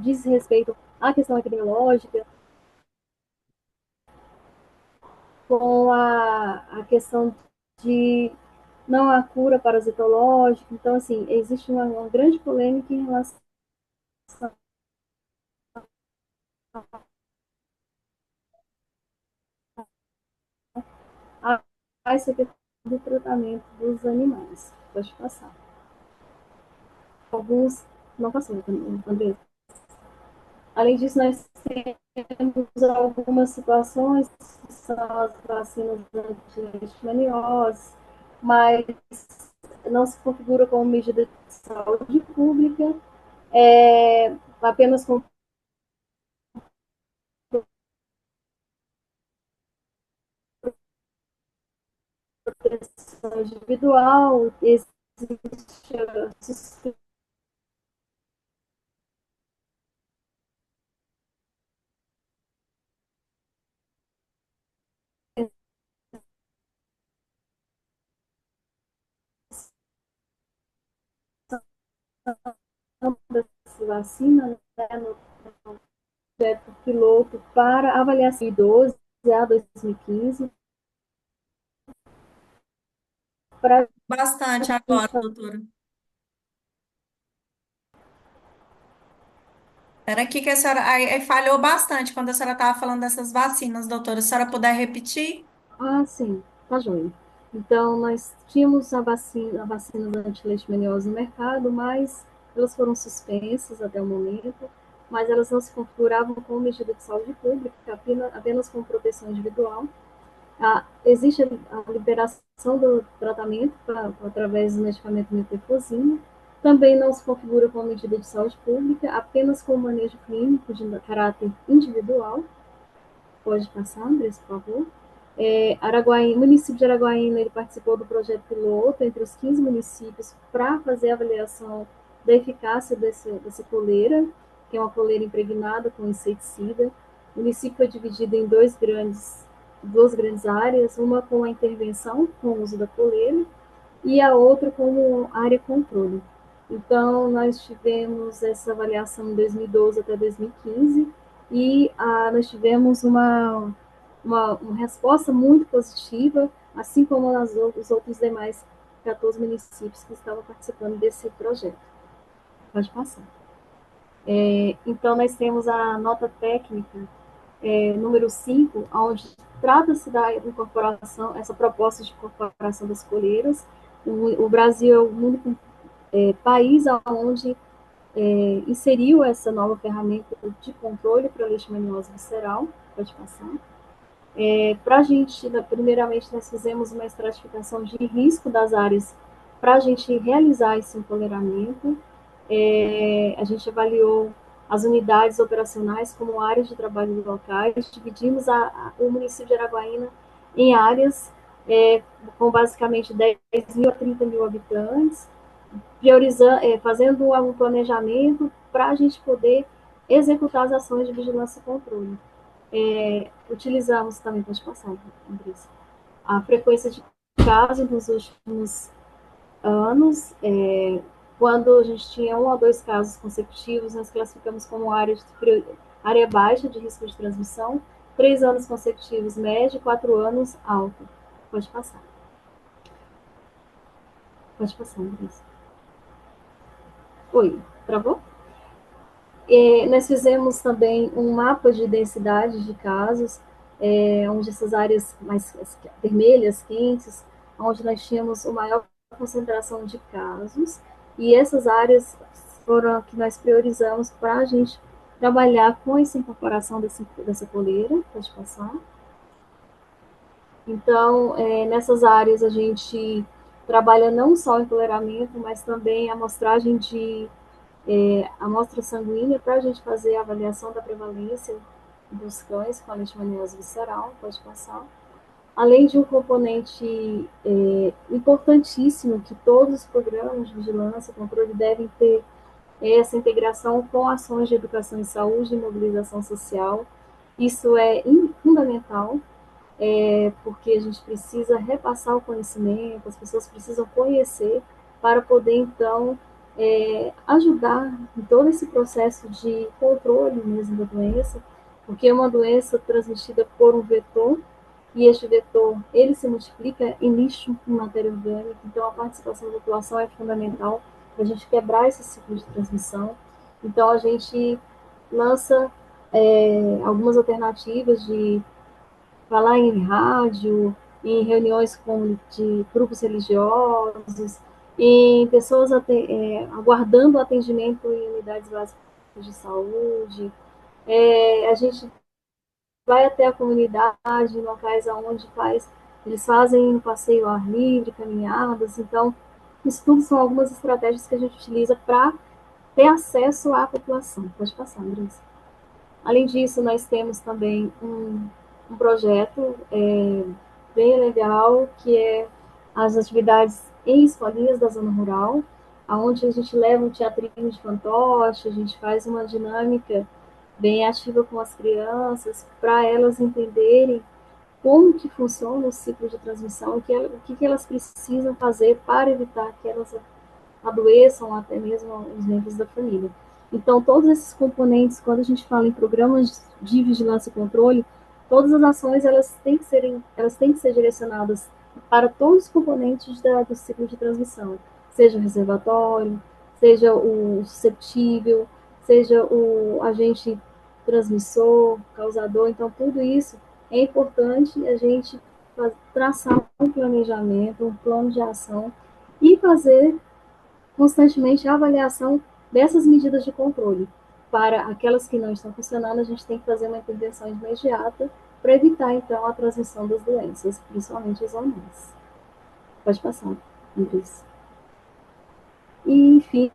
diz respeito à questão epidemiológica, com a questão de não há cura parasitológica. Então, assim, existe uma grande polêmica em relação a essa questão do tratamento dos animais. Pode passar. Alguns não passou, André. Além disso, nós temos algumas situações que são as vacinas anti-leishmaniose, mas não se configura como medida de saúde pública, apenas com proteção individual, existe a dessa vacina, né, no projeto piloto para avaliação de 2012 a 2015, para Bastante agora, doutora. Era aqui que a senhora aí falhou bastante quando a senhora estava falando dessas vacinas, doutora. Se a senhora puder repetir? sim, tá joia. Então, nós tínhamos a vacina anti-leishmaniose no mercado, mas elas foram suspensas até o momento, mas elas não se configuravam como medida de saúde pública, apenas com proteção individual. Existe a liberação do tratamento através do medicamento metefosina, também não se configura como medida de saúde pública, apenas com manejo clínico de caráter individual. Pode passar, Andrés, por favor. O município de Araguaína, ele participou do projeto piloto entre os 15 municípios para fazer a avaliação da eficácia dessa coleira, que é uma coleira impregnada com inseticida. O município foi dividido em duas grandes áreas, uma com a intervenção, com o uso da coleira, e a outra como área controle. Então, nós tivemos essa avaliação em 2012 até 2015, e nós tivemos uma resposta muito positiva, assim como os outros demais 14 municípios que estavam participando desse projeto. Pode passar. Então, nós temos a nota técnica número 5, onde trata-se da incorporação, essa proposta de incorporação das coleiras. O Brasil é o único país onde inseriu essa nova ferramenta de controle para leishmaniose visceral, pode passar. Para a gente, primeiramente, nós fizemos uma estratificação de risco das áreas para a gente realizar esse empoderamento. A gente avaliou as unidades operacionais como áreas de trabalho locais, dividimos o município de Araguaína em áreas com basicamente 10 mil a 30 mil habitantes, fazendo um planejamento para a gente poder executar as ações de vigilância e controle. Utilizamos também, pode passar, Andressa, a frequência de casos nos últimos anos. Quando a gente tinha 1 ou 2 casos consecutivos, nós classificamos como área baixa de risco de transmissão, 3 anos consecutivos médio, 4 anos alto. Pode passar. Pode passar, Andressa. Oi, travou? Nós fizemos também um mapa de densidade de casos, onde essas áreas mais vermelhas, quentes, onde nós tínhamos uma maior concentração de casos, e essas áreas foram que nós priorizamos para a gente trabalhar com essa incorporação dessa coleira. Pode passar. Então, nessas áreas a gente trabalha não só o empoderamento, mas também a amostragem de amostra sanguínea para a gente fazer a avaliação da prevalência dos cães com a leishmaniose visceral. Pode passar. Além de um componente importantíssimo que todos os programas de vigilância e controle devem ter, essa integração com ações de educação em saúde e mobilização social. Isso é fundamental, porque a gente precisa repassar o conhecimento, as pessoas precisam conhecer para poder, então, ajudar em todo esse processo de controle mesmo da doença, porque é uma doença transmitida por um vetor, e este vetor, ele se multiplica em lixo, em matéria orgânica, então a participação da população é fundamental para a gente quebrar esse ciclo de transmissão. Então a gente lança algumas alternativas de falar em rádio, em reuniões de grupos religiosos, em pessoas aguardando atendimento em unidades básicas de saúde. A gente vai até a comunidade, em locais onde eles fazem um passeio ao ar livre, caminhadas. Então, isso tudo são algumas estratégias que a gente utiliza para ter acesso à população. Pode passar, Andressa. Além disso, nós temos também um projeto bem legal, que é as atividades em escolinhas da zona rural, onde a gente leva um teatrinho de fantoche, a gente faz uma dinâmica bem ativa com as crianças, para elas entenderem como que funciona o ciclo de transmissão, o que elas precisam fazer para evitar que elas adoeçam até mesmo os membros da família. Então, todos esses componentes, quando a gente fala em programas de vigilância e controle, todas as ações elas têm que ser direcionadas para todos os componentes do ciclo de transmissão, seja o reservatório, seja o susceptível, seja o agente transmissor, causador. Então, tudo isso é importante a gente traçar um planejamento, um plano de ação e fazer constantemente a avaliação dessas medidas de controle. Para aquelas que não estão funcionando, a gente tem que fazer uma intervenção imediata para evitar, então, a transmissão das doenças, principalmente as hormonais. Pode passar, Andrés. E, enfim,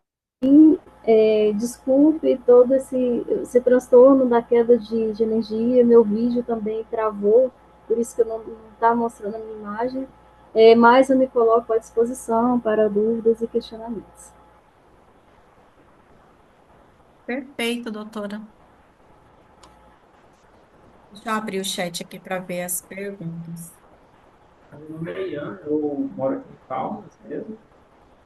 desculpe todo esse transtorno da queda de energia. Meu vídeo também travou, por isso que eu não estava mostrando a minha imagem, mas eu me coloco à disposição para dúvidas e questionamentos. Perfeito, doutora. Deixa eu abrir o chat aqui para ver as perguntas. Meu nome é Ian, eu moro aqui em Palmas mesmo,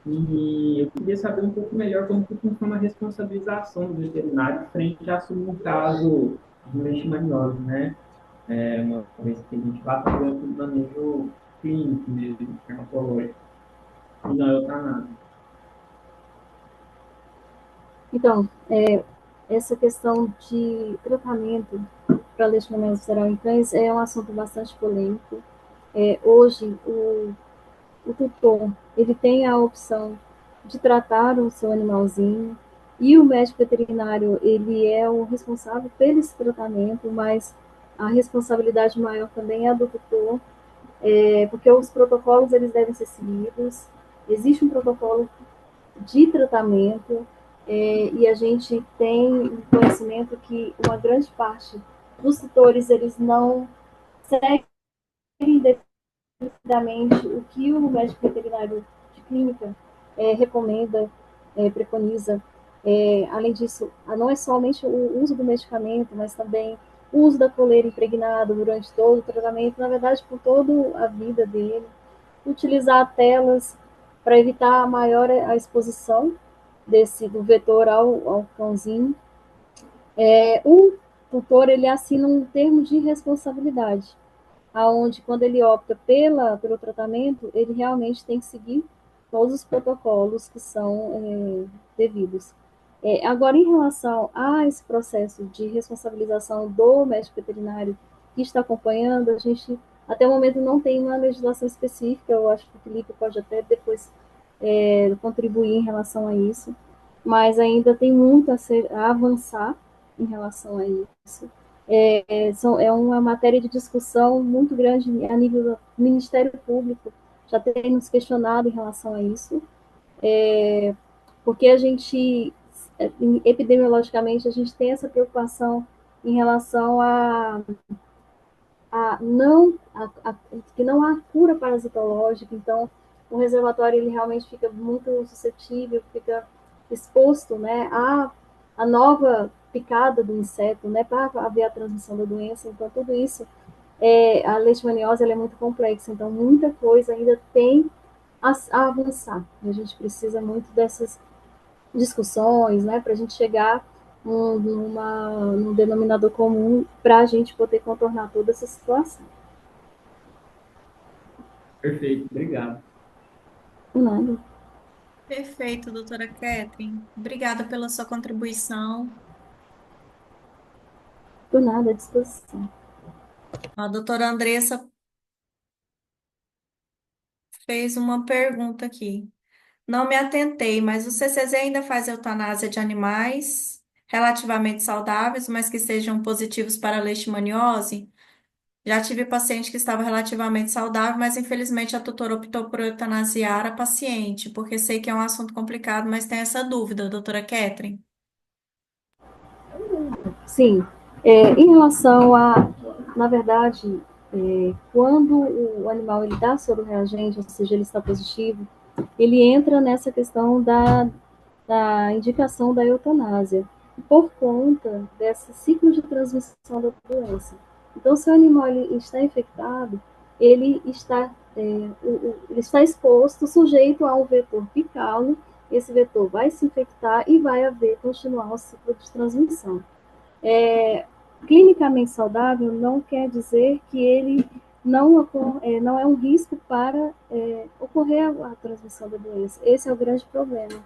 e eu queria saber um pouco melhor como que funciona a responsabilização do veterinário frente a assumir um caso de leishmaniose, né? Uma vez que a gente vai fazer o manejo clínico mesmo, farmacológico, e não é eutanásia. Então, essa questão de tratamento para leishmaniose visceral em cães é um assunto bastante polêmico. Hoje, o tutor ele tem a opção de tratar o seu animalzinho e o médico veterinário, ele é o responsável pelo esse tratamento, mas a responsabilidade maior também é a do tutor, porque os protocolos eles devem ser seguidos, existe um protocolo de tratamento, e a gente tem conhecimento que uma grande parte dos tutores eles não seguem devidamente o que o médico veterinário de clínica recomenda, preconiza. Além disso, não é somente o uso do medicamento, mas também o uso da coleira impregnada durante todo o tratamento, na verdade, por toda a vida dele. Utilizar telas para evitar a maior a exposição do vetor ao cãozinho. O tutor ele assina um termo de responsabilidade, aonde quando ele opta pelo tratamento, ele realmente tem que seguir todos os protocolos que são devidos. Agora, em relação a esse processo de responsabilização do médico veterinário que está acompanhando, a gente, até o momento, não tem uma legislação específica, eu acho que o Felipe pode até depois contribuir em relação a isso, mas ainda tem muito a avançar em relação a isso. É uma matéria de discussão muito grande a nível do Ministério Público, já tem nos questionado em relação a isso, porque a gente, epidemiologicamente, a gente tem essa preocupação em relação que não há cura parasitológica, então o reservatório ele realmente fica muito suscetível, fica exposto, né, a nova picada do inseto, né, para haver a transmissão da doença. Então tudo isso, a leishmaniose ela é muito complexa, então muita coisa ainda tem a avançar. A gente precisa muito dessas discussões, né, para a gente chegar num denominador comum para a gente poder contornar toda essa situação. Perfeito, obrigado. Por nada. Perfeito, doutora Catherine. Obrigada pela sua contribuição. Por nada, à disposição. A doutora Andressa fez uma pergunta aqui. Não me atentei, mas o CCZ ainda faz eutanásia de animais relativamente saudáveis, mas que sejam positivos para a leishmaniose? Já tive paciente que estava relativamente saudável, mas infelizmente a tutora optou por eutanasiar a paciente, porque sei que é um assunto complicado, mas tem essa dúvida, doutora Catherine. Sim, em relação na verdade, quando o animal ele dá soro reagente, ou seja, ele está positivo, ele entra nessa questão da indicação da eutanásia, por conta desse ciclo de transmissão da doença. Então, se o animal ele está infectado, ele está exposto, sujeito a um vetor picá-lo, esse vetor vai se infectar e vai continuar o ciclo de transmissão. Clinicamente saudável não quer dizer que ele não é um risco para ocorrer a transmissão da doença. Esse é o grande problema,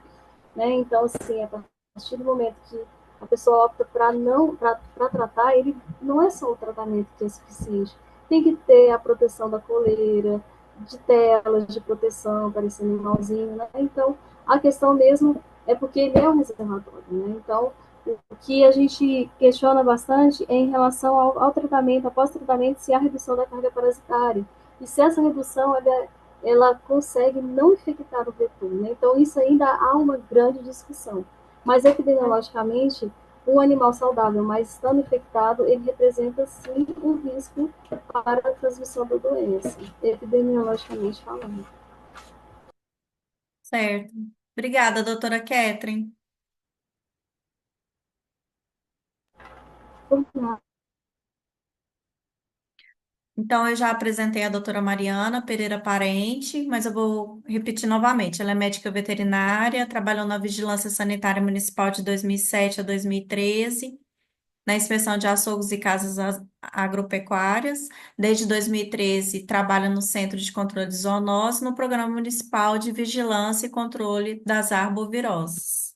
né? Então, assim, a partir do momento que a pessoa opta para tratar, ele não é só o tratamento que é suficiente. Tem que ter a proteção da coleira, de telas de proteção para esse animalzinho, né? Então, a questão mesmo é porque ele é um reservatório, né? Então, o que a gente questiona bastante é em relação ao tratamento, após tratamento, se há redução da carga parasitária. E se essa redução ela consegue não infectar o vetor, né? Então, isso ainda há uma grande discussão. Mas, epidemiologicamente, um animal saudável, mas estando infectado, ele representa, sim, um risco para a transmissão da doença, epidemiologicamente falando. Certo. Obrigada, doutora Catherine. Então, eu já apresentei a doutora Mariana Pereira Parente, mas eu vou repetir novamente. Ela é médica veterinária, trabalhou na Vigilância Sanitária Municipal de 2007 a 2013, na inspeção de açougues e casas agropecuárias. Desde 2013, trabalha no Centro de Controle de Zoonose, no Programa Municipal de Vigilância e Controle das Arboviroses.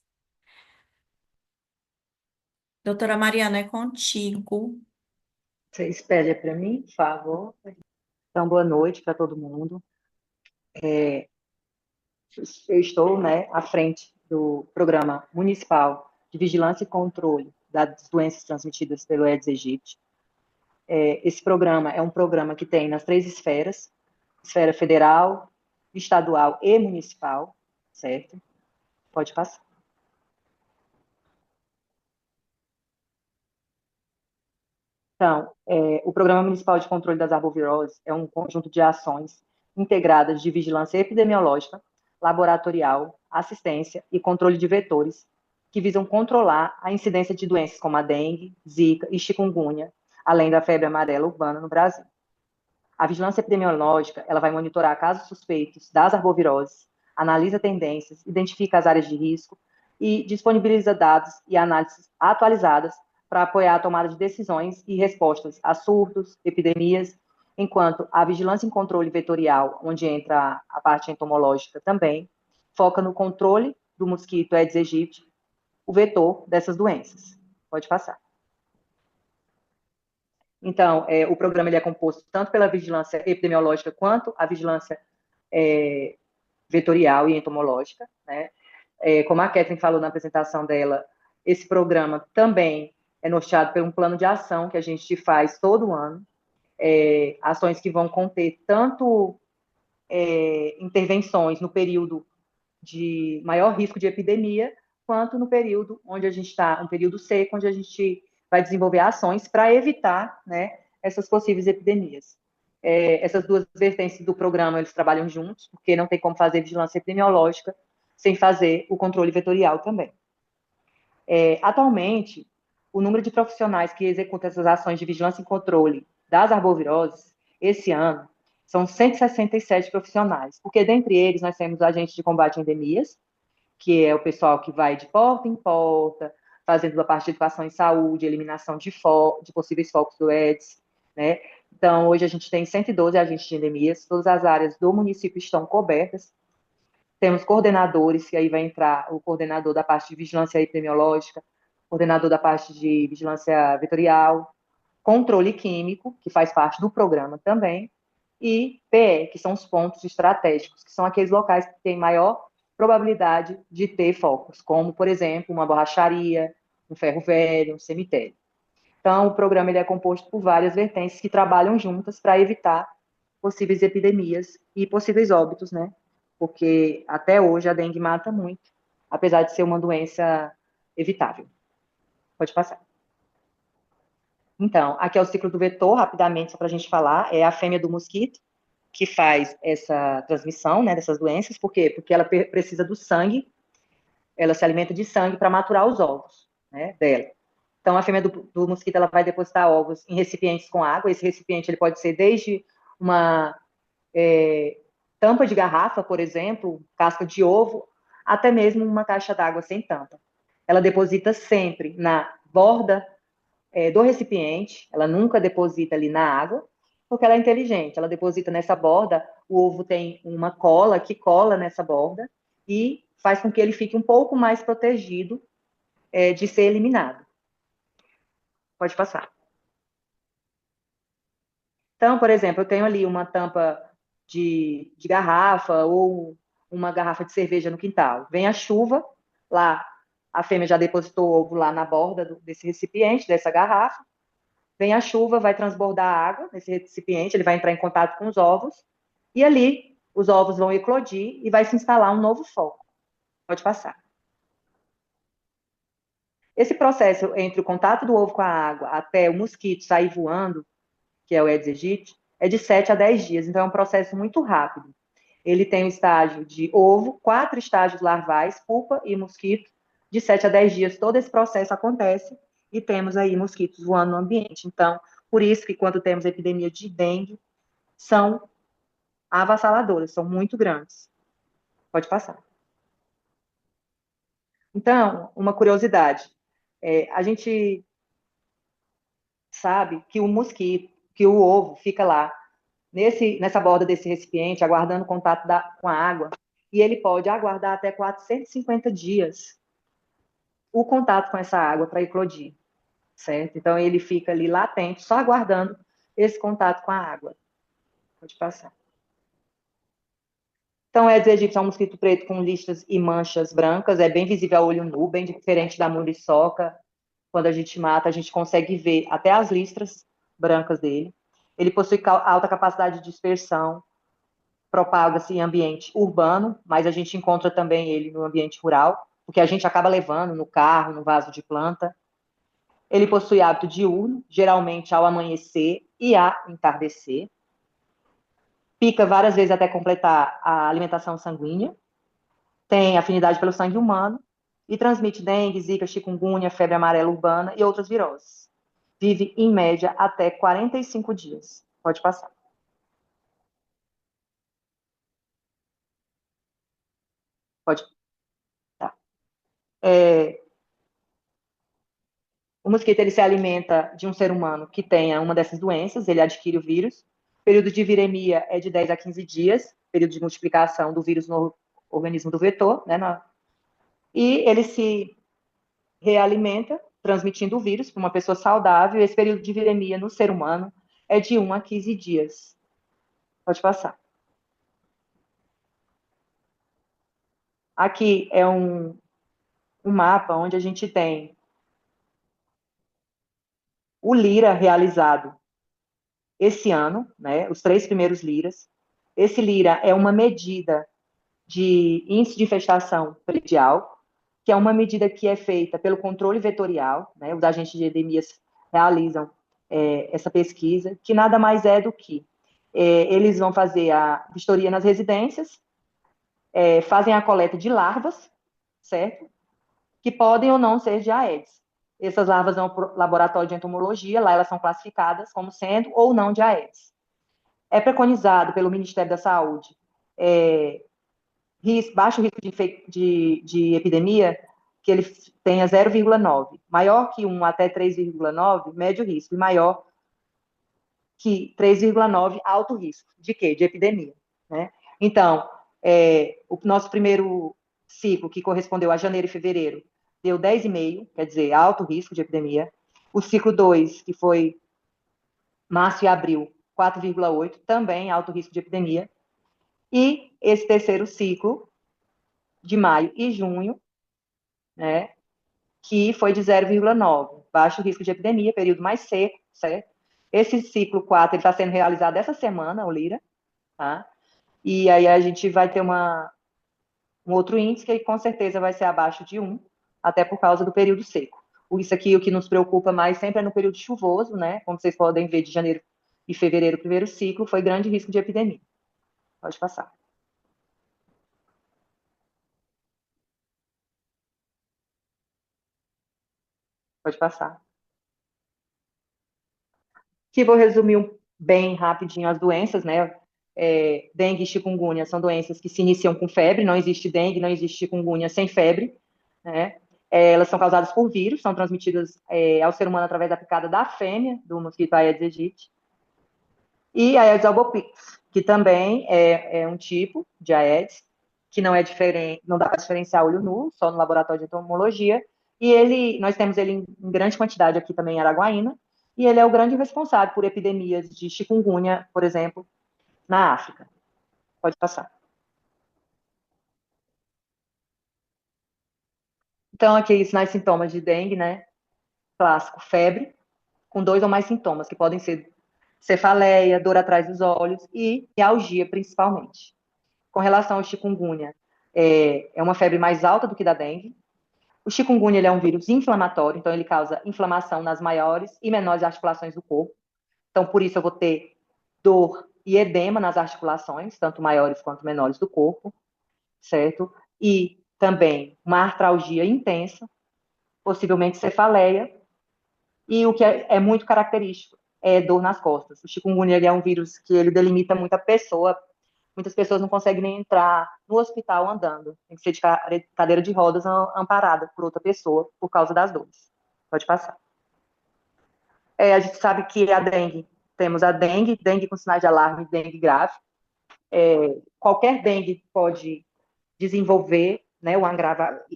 Doutora Mariana, é contigo. Você espelha para mim, por favor. Então, boa noite para todo mundo. Eu estou, né, à frente do Programa Municipal de vigilância e controle das doenças transmitidas pelo Aedes aegypti. Esse programa é um programa que tem nas 3 esferas, esfera federal, estadual e municipal, certo? Pode passar. Então, o Programa Municipal de Controle das Arboviroses é um conjunto de ações integradas de vigilância epidemiológica, laboratorial, assistência e controle de vetores, que visam controlar a incidência de doenças como a dengue, zika e chikungunya, além da febre amarela urbana no Brasil. A vigilância epidemiológica, ela vai monitorar casos suspeitos das arboviroses, analisa tendências, identifica as áreas de risco e disponibiliza dados e análises atualizadas para apoiar a tomada de decisões e respostas a surtos, epidemias, enquanto a vigilância em controle vetorial, onde entra a parte entomológica também, foca no controle do mosquito Aedes aegypti, o vetor dessas doenças. Pode passar. Então, o programa ele é composto tanto pela vigilância epidemiológica quanto a vigilância vetorial e entomológica, né? Como a Catherine falou na apresentação dela, esse programa também é norteado por um plano de ação que a gente faz todo ano, ações que vão conter tanto intervenções no período de maior risco de epidemia, quanto no período onde a gente está, um período seco, onde a gente vai desenvolver ações para evitar, né, essas possíveis epidemias. Essas duas vertentes do programa, eles trabalham juntos, porque não tem como fazer vigilância epidemiológica sem fazer o controle vetorial também. Atualmente, o número de profissionais que executam essas ações de vigilância e controle das arboviroses, esse ano, são 167 profissionais, porque dentre eles nós temos agentes de combate a endemias, que é o pessoal que vai de porta em porta, fazendo a parte de educação em saúde, eliminação de possíveis focos do Aedes, né? Então, hoje a gente tem 112 agentes de endemias, todas as áreas do município estão cobertas. Temos coordenadores, que aí vai entrar o coordenador da parte de vigilância epidemiológica, coordenador da parte de vigilância vetorial, controle químico, que faz parte do programa também, e PE, que são os pontos estratégicos, que são aqueles locais que têm maior probabilidade de ter focos, como, por exemplo, uma borracharia, um ferro velho, um cemitério. Então, o programa ele é composto por várias vertentes que trabalham juntas para evitar possíveis epidemias e possíveis óbitos, né? Porque até hoje a dengue mata muito, apesar de ser uma doença evitável. Pode passar. Então, aqui é o ciclo do vetor, rapidamente, só para a gente falar, é a fêmea do mosquito, que faz essa transmissão, né, dessas doenças. Por quê? Porque ela precisa do sangue, ela se alimenta de sangue para maturar os ovos, né, dela. Então, a fêmea do mosquito, ela vai depositar ovos em recipientes com água. Esse recipiente, ele pode ser desde uma tampa de garrafa, por exemplo, casca de ovo, até mesmo uma caixa d'água sem tampa. Ela deposita sempre na borda do recipiente, ela nunca deposita ali na água, porque ela é inteligente, ela deposita nessa borda, o ovo tem uma cola que cola nessa borda e faz com que ele fique um pouco mais protegido de ser eliminado. Pode passar. Então, por exemplo, eu tenho ali uma tampa de garrafa ou uma garrafa de cerveja no quintal. Vem a chuva, lá a fêmea já depositou o ovo lá na borda desse recipiente, dessa garrafa. Vem a chuva, vai transbordar a água nesse recipiente, ele vai entrar em contato com os ovos, e ali os ovos vão eclodir e vai se instalar um novo foco. Pode passar. Esse processo entre o contato do ovo com a água até o mosquito sair voando, que é o Aedes aegypti, é de 7 a 10 dias, então é um processo muito rápido. Ele tem o estágio de ovo, 4 estágios larvais, pupa e mosquito, de 7 a 10 dias todo esse processo acontece, e temos aí mosquitos voando no ambiente. Então, por isso que quando temos epidemia de dengue, são avassaladoras, são muito grandes. Pode passar. Então, uma curiosidade, a gente sabe que o mosquito, que o ovo fica lá, nessa borda desse recipiente, aguardando contato com a água, e ele pode aguardar até 450 dias o contato com essa água para eclodir, certo? Então, ele fica ali latente, só aguardando esse contato com a água. Pode passar. Então, Aedes aegypti é um mosquito preto com listras e manchas brancas, é bem visível a olho nu, bem diferente da muriçoca. Quando a gente mata, a gente consegue ver até as listras brancas dele. Ele possui alta capacidade de dispersão, propaga-se em ambiente urbano, mas a gente encontra também ele no ambiente rural, porque a gente acaba levando no carro, no vaso de planta. Ele possui hábito diurno, geralmente ao amanhecer e a entardecer. Pica várias vezes até completar a alimentação sanguínea. Tem afinidade pelo sangue humano e transmite dengue, zika, chikungunya, febre amarela urbana e outras viroses. Vive, em média, até 45 dias. Pode passar. Pode. Tá. O mosquito ele se alimenta de um ser humano que tenha uma dessas doenças, ele adquire o vírus. O período de viremia é de 10 a 15 dias, período de multiplicação do vírus no organismo do vetor, né? E ele se realimenta, transmitindo o vírus para uma pessoa saudável. Esse período de viremia no ser humano é de 1 a 15 dias. Pode passar. Aqui é um mapa onde a gente tem o LIRA realizado esse ano, né, os 3 primeiros LIRAs. Esse LIRA é uma medida de índice de infestação predial, que é uma medida que é feita pelo controle vetorial, né, os agentes de endemias realizam essa pesquisa, que nada mais é do que eles vão fazer a vistoria nas residências, fazem a coleta de larvas, certo? Que podem ou não ser de Aedes. Essas larvas vão para o laboratório de entomologia, lá elas são classificadas como sendo ou não de Aedes. É preconizado pelo Ministério da Saúde baixo risco de epidemia, que ele tenha 0,9. Maior que 1 até 3,9, médio risco. E maior que 3,9, alto risco. De quê? De epidemia. Né? Então, o nosso primeiro ciclo, que correspondeu a janeiro e fevereiro, deu 10,5, quer dizer, alto risco de epidemia. O ciclo 2, que foi março e abril, 4,8, também alto risco de epidemia. E esse terceiro ciclo, de maio e junho, né, que foi de 0,9, baixo risco de epidemia, período mais seco, certo? Esse ciclo 4 está sendo realizado essa semana, o LIRA, tá? E aí a gente vai ter um outro índice que com certeza vai ser abaixo de 1, até por causa do período seco. Isso aqui, o que nos preocupa mais sempre é no período chuvoso, né? Como vocês podem ver, de janeiro e fevereiro, o primeiro ciclo, foi grande risco de epidemia. Pode passar. Pode passar. Aqui vou resumir bem rapidinho as doenças, né? Dengue e chikungunya são doenças que se iniciam com febre, não existe dengue, não existe chikungunya sem febre, né? Elas são causadas por vírus, são transmitidas ao ser humano através da picada da fêmea do mosquito Aedes aegypti. E a Aedes albopictus, que também é um tipo de Aedes, que não é diferente, não dá para diferenciar olho nu, só no laboratório de entomologia, e nós temos ele em grande quantidade aqui também em Araguaína, e ele é o grande responsável por epidemias de chikungunya, por exemplo, na África. Pode passar. Então, aqui sinais e sintomas de dengue, né? Clássico, febre, com 2 ou mais sintomas, que podem ser cefaleia, dor atrás dos olhos e mialgia, principalmente. Com relação ao chikungunya, é uma febre mais alta do que da dengue. O chikungunya ele é um vírus inflamatório, então ele causa inflamação nas maiores e menores articulações do corpo. Então, por isso eu vou ter dor e edema nas articulações, tanto maiores quanto menores do corpo, certo? E também uma artralgia intensa, possivelmente cefaleia, e o que é muito característico é dor nas costas. O chikungunya ele é um vírus que ele delimita muita pessoa, muitas pessoas não conseguem nem entrar no hospital andando, tem que ser de cadeira de rodas amparada por outra pessoa por causa das dores. Pode passar. A gente sabe que a dengue, temos a dengue com sinais de alarme, dengue grave. Qualquer dengue pode desenvolver, né,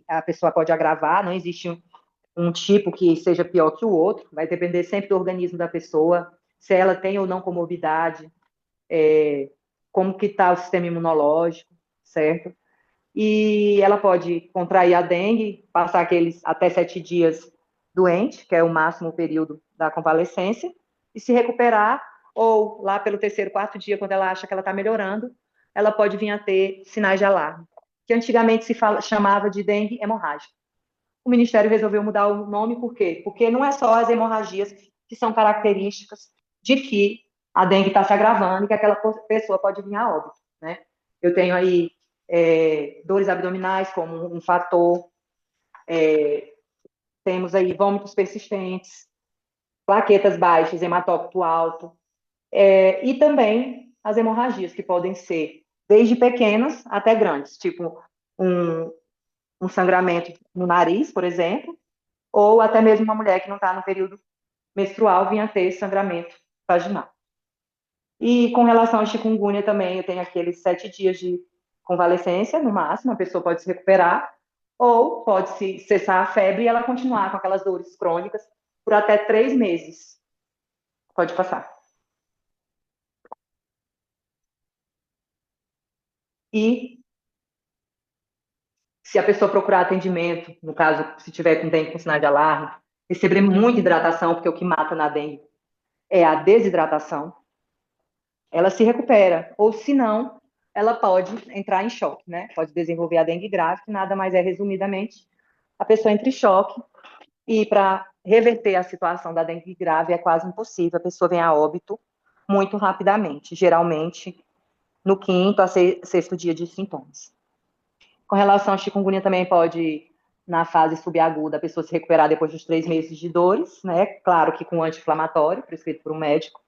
a pessoa pode agravar, não existe um tipo que seja pior que o outro, vai depender sempre do organismo da pessoa, se ela tem ou não comorbidade, como que está o sistema imunológico, certo? E ela pode contrair a dengue, passar aqueles até 7 dias doente, que é o máximo período da convalescência, e se recuperar, ou lá pelo terceiro, quarto dia, quando ela acha que ela está melhorando, ela pode vir a ter sinais de alarme, que antigamente chamava de dengue hemorrágica. O Ministério resolveu mudar o nome, por quê? Porque não é só as hemorragias que são características de que a dengue está se agravando e que aquela pessoa pode vir a óbito, né? Eu tenho aí dores abdominais como um fator, temos aí vômitos persistentes, plaquetas baixas, hematócrito alto, e também as hemorragias, que podem ser desde pequenas até grandes, tipo um sangramento no nariz, por exemplo, ou até mesmo uma mulher que não está no período menstrual vinha ter sangramento vaginal. E com relação à chikungunya também, eu tenho aqueles 7 dias de convalescência, no máximo, a pessoa pode se recuperar, ou pode se cessar a febre e ela continuar com aquelas dores crônicas por até 3 meses. Pode passar. E se a pessoa procurar atendimento, no caso, se tiver com dengue com sinal de alarme, receber muita hidratação, porque o que mata na dengue é a desidratação, ela se recupera. Ou, se não, ela pode entrar em choque, né? Pode desenvolver a dengue grave, que nada mais é, resumidamente, a pessoa entra em choque, e para reverter a situação da dengue grave é quase impossível, a pessoa vem a óbito muito rapidamente, geralmente no 5º a 6º dia de sintomas. Com relação à chikungunya, também pode, na fase subaguda, a pessoa se recuperar depois dos 3 meses de dores, né? Claro que com anti-inflamatório, prescrito por um médico,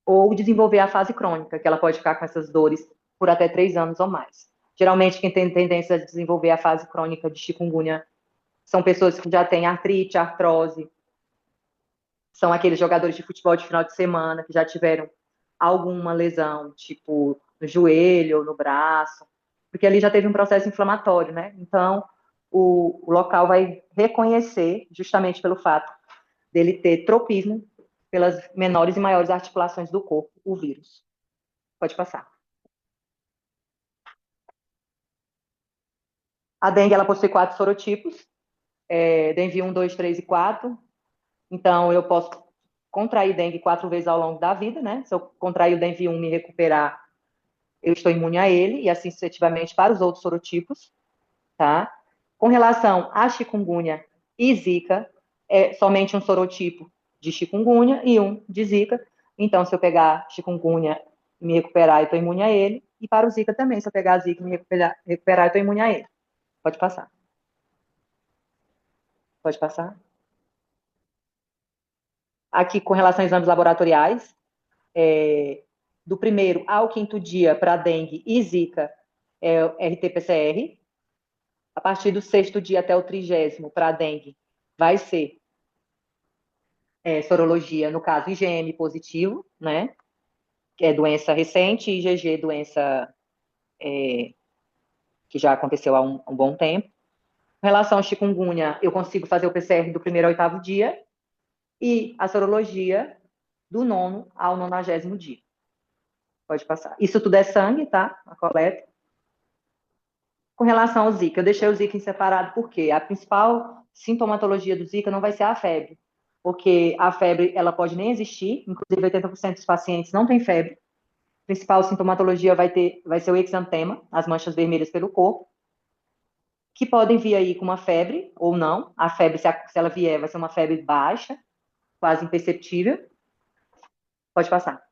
ou desenvolver a fase crônica, que ela pode ficar com essas dores por até 3 anos ou mais. Geralmente, quem tem tendência a desenvolver a fase crônica de chikungunya são pessoas que já têm artrite, artrose, são aqueles jogadores de futebol de final de semana que já tiveram alguma lesão, tipo no joelho ou no braço, porque ali já teve um processo inflamatório, né? Então, o local vai reconhecer, justamente pelo fato dele ter tropismo pelas menores e maiores articulações do corpo, o vírus. Pode passar. A dengue, ela possui 4 sorotipos, dengue 1, 2, 3 e 4. Então, eu posso contrair dengue 4 vezes ao longo da vida, né? Se eu contrair o dengue 1 e me recuperar, eu estou imune a ele, e assim sucessivamente para os outros sorotipos, tá? Com relação à chikungunya e zika, é somente um sorotipo de chikungunya e um de zika. Então, se eu pegar chikungunya e me recuperar, eu estou imune a ele. E para o zika também, se eu pegar a zika e me recuperar, eu estou imune a ele. Pode passar. Pode passar. Aqui, com relação a exames laboratoriais, do 1º ao 5º dia para dengue e zika, é o RT-PCR. A partir do 6º dia até o 30º para dengue, vai ser sorologia, no caso, IgM positivo, né? Que é doença recente, e IgG, doença que já aconteceu há um bom tempo. Com relação ao chikungunya, eu consigo fazer o PCR do 1º ao 8º dia, e a sorologia do 9º ao 90º dia. Pode passar. Isso tudo é sangue, tá? A coleta. Com relação ao Zika, eu deixei o Zika em separado porque a principal sintomatologia do Zika não vai ser a febre, porque a febre, ela pode nem existir, inclusive 80% dos pacientes não têm febre. A principal sintomatologia vai ser o exantema, as manchas vermelhas pelo corpo, que podem vir aí com uma febre ou não. A febre, se ela vier, vai ser uma febre baixa, quase imperceptível. Pode passar.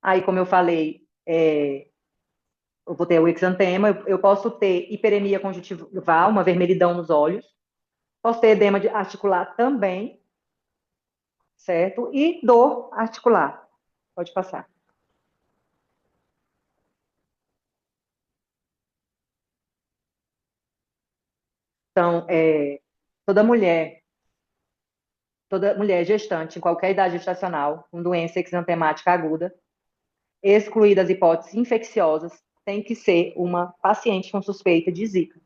Aí, como eu falei, eu vou ter o exantema, eu posso ter hiperemia conjuntival, uma vermelhidão nos olhos, posso ter edema articular também, certo? E dor articular. Pode passar. Então, toda mulher gestante, em qualquer idade gestacional, com doença exantemática aguda, excluídas as hipóteses infecciosas, tem que ser uma paciente com suspeita de Zika,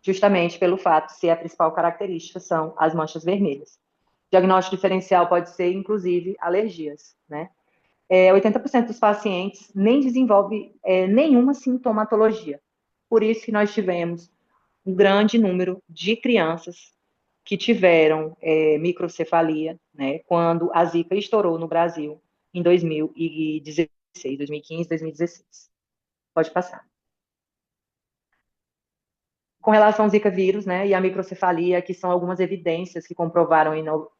justamente pelo fato de ser a principal característica são as manchas vermelhas. Diagnóstico diferencial pode ser, inclusive, alergias, né? 80% dos pacientes nem desenvolve nenhuma sintomatologia. Por isso que nós tivemos um grande número de crianças que tiveram microcefalia, né, quando a Zika estourou no Brasil em 2016, 2015, 2016. Pode passar. Com relação ao Zika vírus, né, e a microcefalia, que são algumas evidências que comprovaram no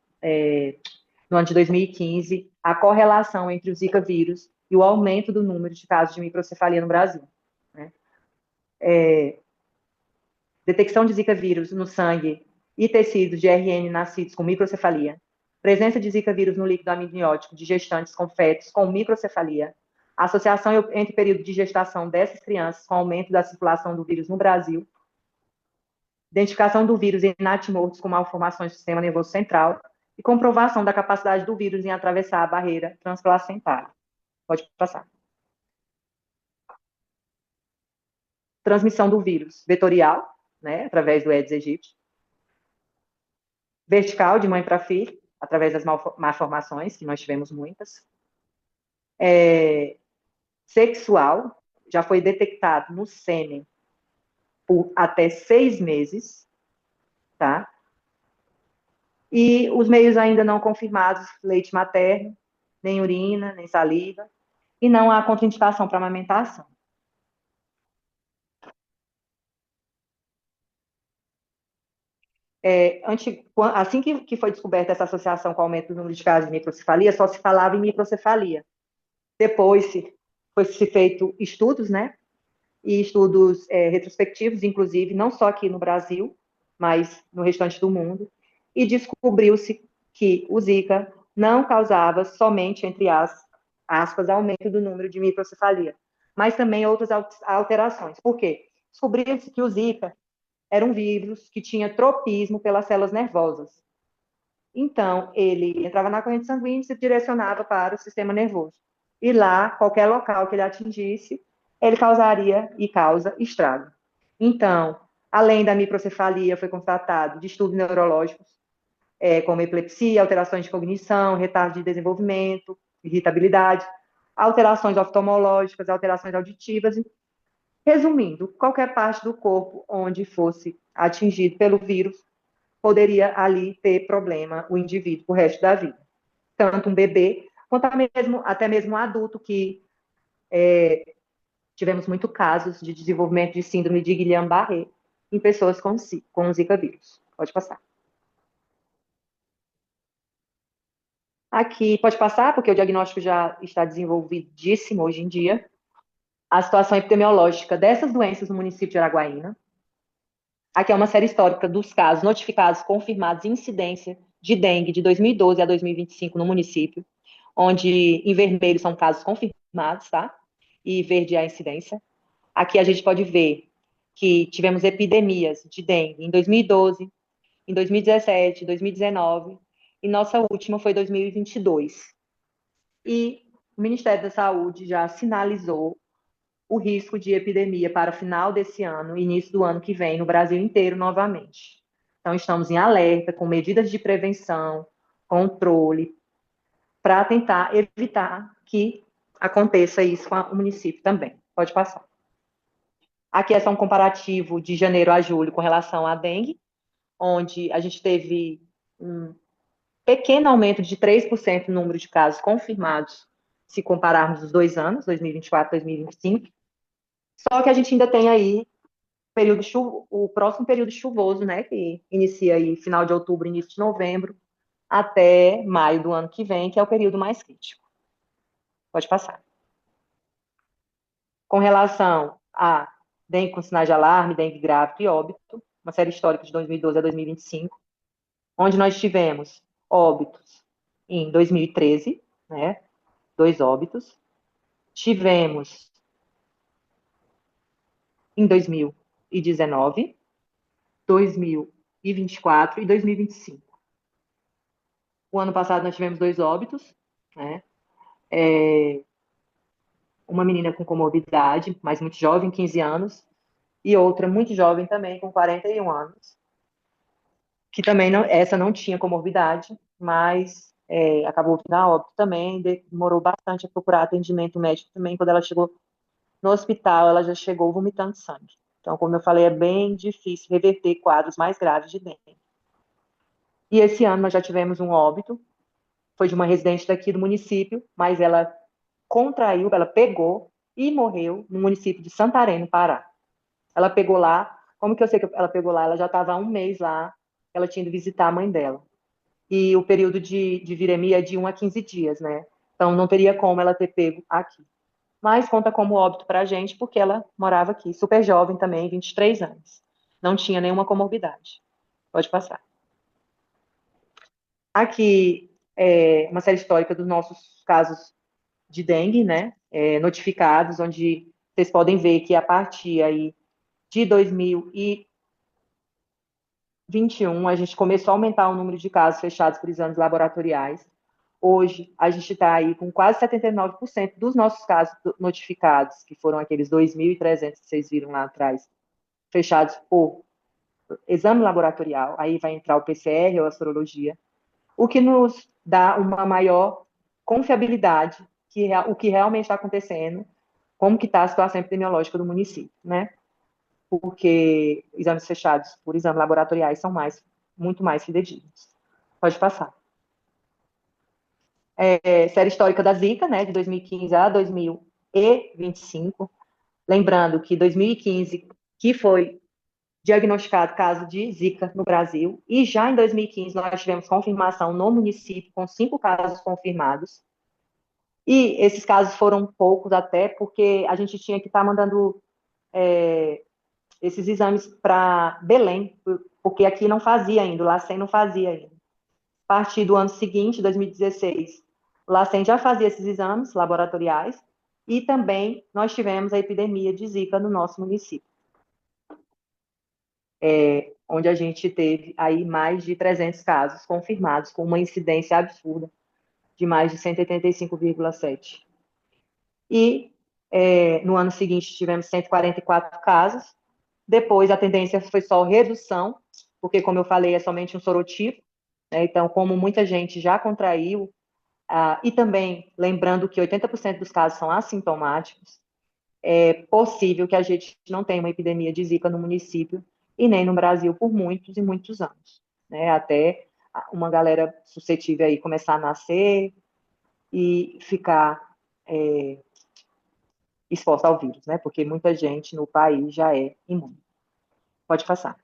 ano de 2015 a correlação entre o Zika vírus e o aumento do número de casos de microcefalia no Brasil, né? Detecção de Zika vírus no sangue e tecidos de RN nascidos com microcefalia, presença de Zika vírus no líquido amniótico de gestantes com fetos com microcefalia, associação entre período de gestação dessas crianças com aumento da circulação do vírus no Brasil, identificação do vírus em natimortos com malformações do sistema nervoso central e comprovação da capacidade do vírus em atravessar a barreira transplacentária. Pode passar. Transmissão do vírus vetorial, né, através do Aedes aegypti. Vertical, de mãe para filho, através das malformações, que nós tivemos muitas. Sexual, já foi detectado no sêmen por até 6 meses, tá? E os meios ainda não confirmados, leite materno, nem urina, nem saliva, e não há contraindicação para amamentação. Assim que foi descoberta essa associação com o aumento do número de casos de microcefalia, só se falava em microcefalia. Depois foi-se feito estudos, né? E estudos retrospectivos, inclusive, não só aqui no Brasil, mas no restante do mundo, e descobriu-se que o Zika não causava somente, entre aspas, aumento do número de microcefalia, mas também outras alterações. Por quê? Descobriu-se que o Zika era um vírus que tinha tropismo pelas células nervosas. Então, ele entrava na corrente sanguínea e se direcionava para o sistema nervoso. E lá, qualquer local que ele atingisse, ele causaria e causa estrago. Então, além da microcefalia, foi constatado distúrbios neurológicos, como epilepsia, alterações de cognição, retardo de desenvolvimento, irritabilidade, alterações oftalmológicas, alterações auditivas. Resumindo, qualquer parte do corpo onde fosse atingido pelo vírus, poderia ali ter problema o indivíduo o resto da vida. Tanto um bebê, quanto até mesmo um adulto, que tivemos muitos casos de desenvolvimento de síndrome de Guillain-Barré em pessoas com Zika vírus. Pode passar. Aqui, pode passar, porque o diagnóstico já está desenvolvidíssimo hoje em dia. A situação epidemiológica dessas doenças no município de Araguaína. Aqui é uma série histórica dos casos notificados, confirmados, incidência de dengue de 2012 a 2025 no município, onde em vermelho são casos confirmados, tá? E verde é a incidência. Aqui a gente pode ver que tivemos epidemias de dengue em 2012, em 2017, 2019, e nossa última foi 2022. E o Ministério da Saúde já sinalizou o risco de epidemia para o final desse ano, início do ano que vem, no Brasil inteiro novamente. Então, estamos em alerta, com medidas de prevenção, controle, para tentar evitar que aconteça isso com o município também. Pode passar. Aqui é só um comparativo de janeiro a julho com relação à dengue, onde a gente teve um pequeno aumento de 3% no número de casos confirmados, se compararmos os 2 anos, 2024 e 2025. Só que a gente ainda tem aí o próximo período chuvoso, né, que inicia aí final de outubro, início de novembro, até maio do ano que vem, que é o período mais crítico. Pode passar. Com relação a dengue com sinais de alarme, dengue grave e óbito, uma série histórica de 2012 a 2025, onde nós tivemos óbitos em 2013, né, 2 óbitos. Tivemos em 2019, 2024 e 2025. O ano passado nós tivemos 2 óbitos, né? Uma menina com comorbidade, mas muito jovem, 15 anos, e outra muito jovem também, com 41 anos, que também essa não tinha comorbidade, mas acabou vindo a óbito também, demorou bastante a procurar atendimento médico também. Quando ela chegou no hospital, ela já chegou vomitando sangue. Então, como eu falei, é bem difícil reverter quadros mais graves de dengue. E esse ano nós já tivemos um óbito, foi de uma residente daqui do município, mas ela contraiu, ela pegou e morreu no município de Santarém, no Pará. Ela pegou lá, como que eu sei que ela pegou lá? Ela já estava há um mês lá, ela tinha ido visitar a mãe dela. E o período de viremia é de 1 a 15 dias, né? Então não teria como ela ter pego aqui. Mas conta como óbito para a gente, porque ela morava aqui, super jovem também, 23 anos. Não tinha nenhuma comorbidade. Pode passar. Aqui é uma série histórica dos nossos casos de dengue, né? Notificados, onde vocês podem ver que a partir aí de 2021, a gente começou a aumentar o número de casos fechados por exames laboratoriais. Hoje, a gente está aí com quase 79% dos nossos casos notificados, que foram aqueles 2.300 que vocês viram lá atrás, fechados por exame laboratorial. Aí vai entrar o PCR ou a sorologia, o que nos dá uma maior confiabilidade que o que realmente está acontecendo, como que está a situação epidemiológica do município, né? Porque exames fechados por exames laboratoriais são muito mais fidedignos. Pode passar. Série histórica da Zika, né, de 2015 a 2025. Lembrando que 2015, que foi diagnosticado caso de Zika no Brasil, e já em 2015 nós tivemos confirmação no município com 5 casos confirmados. E esses casos foram poucos até, porque a gente tinha que estar mandando esses exames para Belém, porque aqui não fazia ainda, o LACEN não fazia ainda. A partir do ano seguinte, 2016, o LACEN já fazia esses exames laboratoriais e também nós tivemos a epidemia de Zika no nosso município, onde a gente teve aí mais de 300 casos confirmados, com uma incidência absurda de mais de 185,7. E no ano seguinte tivemos 144 casos. Depois a tendência foi só redução, porque, como eu falei, é somente um sorotipo, né? Então, como muita gente já contraiu, e também lembrando que 80% dos casos são assintomáticos, é possível que a gente não tenha uma epidemia de Zika no município e nem no Brasil por muitos e muitos anos, né? Até uma galera suscetível aí começar a nascer e ficar exposta ao vírus, né? Porque muita gente no país já é imune. Pode passar.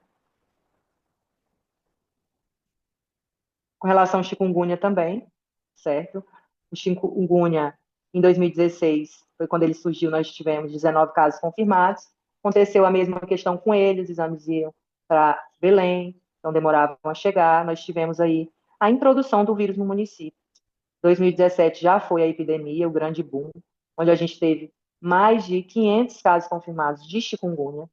Com relação ao chikungunya também, certo? O chikungunya, em 2016, foi quando ele surgiu, nós tivemos 19 casos confirmados. Aconteceu a mesma questão com ele, os exames iam para Belém, então demoravam a chegar. Nós tivemos aí a introdução do vírus no município. 2017 já foi a epidemia, o grande boom, onde a gente teve mais de 500 casos confirmados de chikungunya.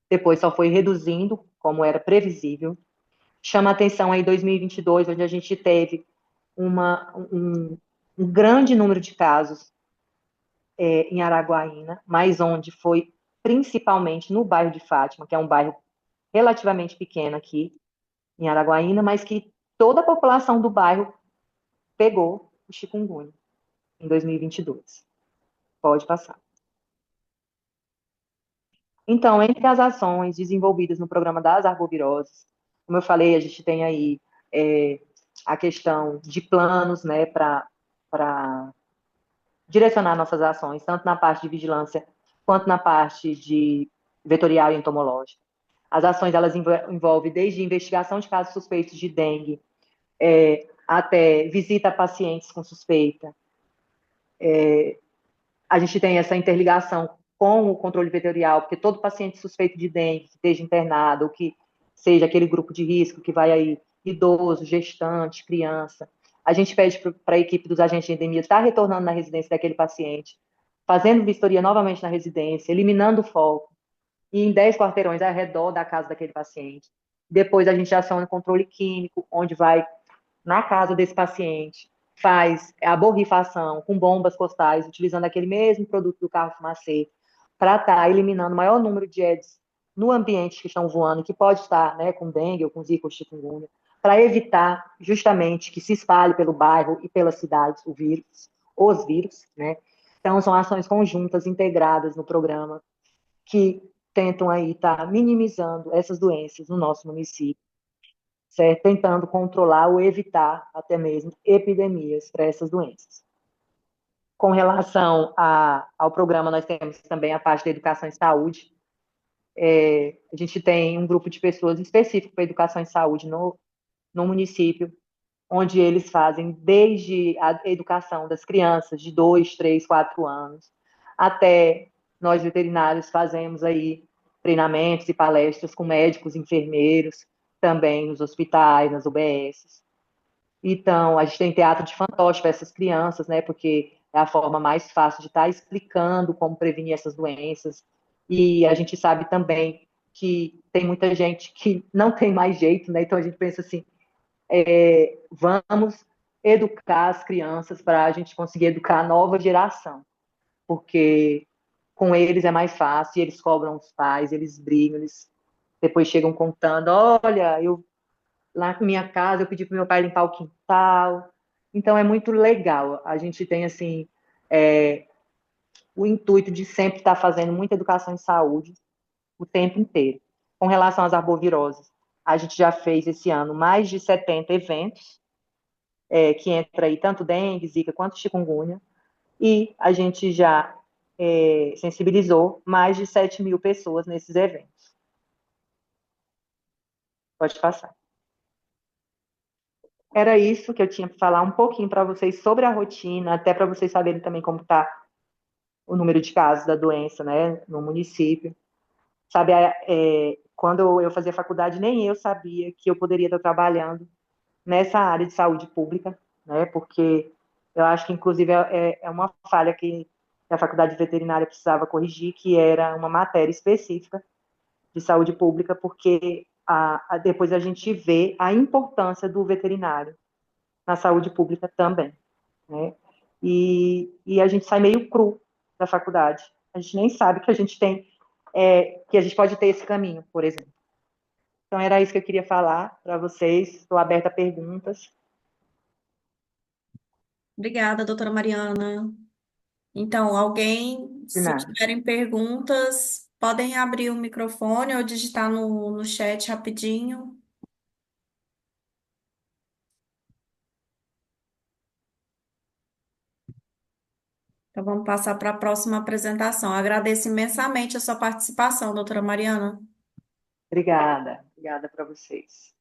Depois só foi reduzindo, como era previsível. Chama atenção aí 2022, onde a gente teve um grande número de casos em Araguaína, mas onde foi principalmente no bairro de Fátima, que é um bairro relativamente pequeno aqui em Araguaína, mas que toda a população do bairro pegou o chikungunya em 2022. Pode passar. Então, entre as ações desenvolvidas no programa das arboviroses, como eu falei, a gente tem aí a questão de planos, né, para direcionar nossas ações, tanto na parte de vigilância quanto na parte de vetorial e entomológica. As ações, elas envolvem desde investigação de casos suspeitos de dengue, até visita a pacientes com suspeita. A gente tem essa interligação com o controle vetorial, porque todo paciente suspeito de dengue, que esteja internado, ou que seja aquele grupo de risco que vai aí, idoso, gestante, criança, a gente pede para a equipe dos agentes de endemia estar retornando na residência daquele paciente, fazendo vistoria novamente na residência, eliminando o foco, e em 10 quarteirões ao redor da casa daquele paciente. Depois a gente aciona o controle químico, onde vai na casa desse paciente, faz a borrifação com bombas costais, utilizando aquele mesmo produto do carro fumacê, para estar eliminando o maior número de Aedes no ambiente que estão voando, que pode estar, né, com dengue ou com zika ou chikungunya, para evitar justamente que se espalhe pelo bairro e pela cidade o vírus, os vírus, né? Então, são ações conjuntas, integradas no programa, que tentam aí estar minimizando essas doenças no nosso município, certo? Tentando controlar ou evitar até mesmo epidemias para essas doenças. Com relação ao programa, nós temos também a parte da educação e saúde. A gente tem um grupo de pessoas específico para educação e saúde no município, onde eles fazem desde a educação das crianças de 2, 3, 4 anos, até nós veterinários fazemos aí treinamentos e palestras com médicos, enfermeiros, também nos hospitais, nas UBSs. Então, a gente tem teatro de fantoche para essas crianças, né? Porque é a forma mais fácil de estar explicando como prevenir essas doenças. E a gente sabe também que tem muita gente que não tem mais jeito, né? Então a gente pensa assim, vamos educar as crianças para a gente conseguir educar a nova geração, porque com eles é mais fácil, eles cobram os pais, eles brigam, eles depois chegam contando, olha, eu lá na minha casa eu pedi para meu pai limpar o quintal. Então é muito legal. A gente tem assim o intuito de sempre estar fazendo muita educação em saúde o tempo inteiro. Com relação às arboviroses, a gente já fez esse ano mais de 70 eventos, que entra aí tanto dengue, zika quanto chikungunya, e a gente já sensibilizou mais de 7.000 pessoas nesses eventos. Pode passar. Era isso que eu tinha para falar um pouquinho para vocês sobre a rotina, até para vocês saberem também como está o número de casos da doença, né, no município. Sabe, quando eu fazia faculdade, nem eu sabia que eu poderia estar trabalhando nessa área de saúde pública, né, porque eu acho que, inclusive, é uma falha que a faculdade veterinária precisava corrigir, que era uma matéria específica de saúde pública, porque depois a gente vê a importância do veterinário na saúde pública também, né? E a gente sai meio cru da faculdade. A gente nem sabe que a gente tem, que a gente pode ter esse caminho, por exemplo. Então, era isso que eu queria falar para vocês. Estou aberta a perguntas. Obrigada, doutora Mariana. Então, alguém, De se nada. tiverem perguntas, podem abrir o microfone ou digitar no chat rapidinho. Então, vamos passar para a próxima apresentação. Agradeço imensamente a sua participação, doutora Mariana. Obrigada. Obrigada para vocês.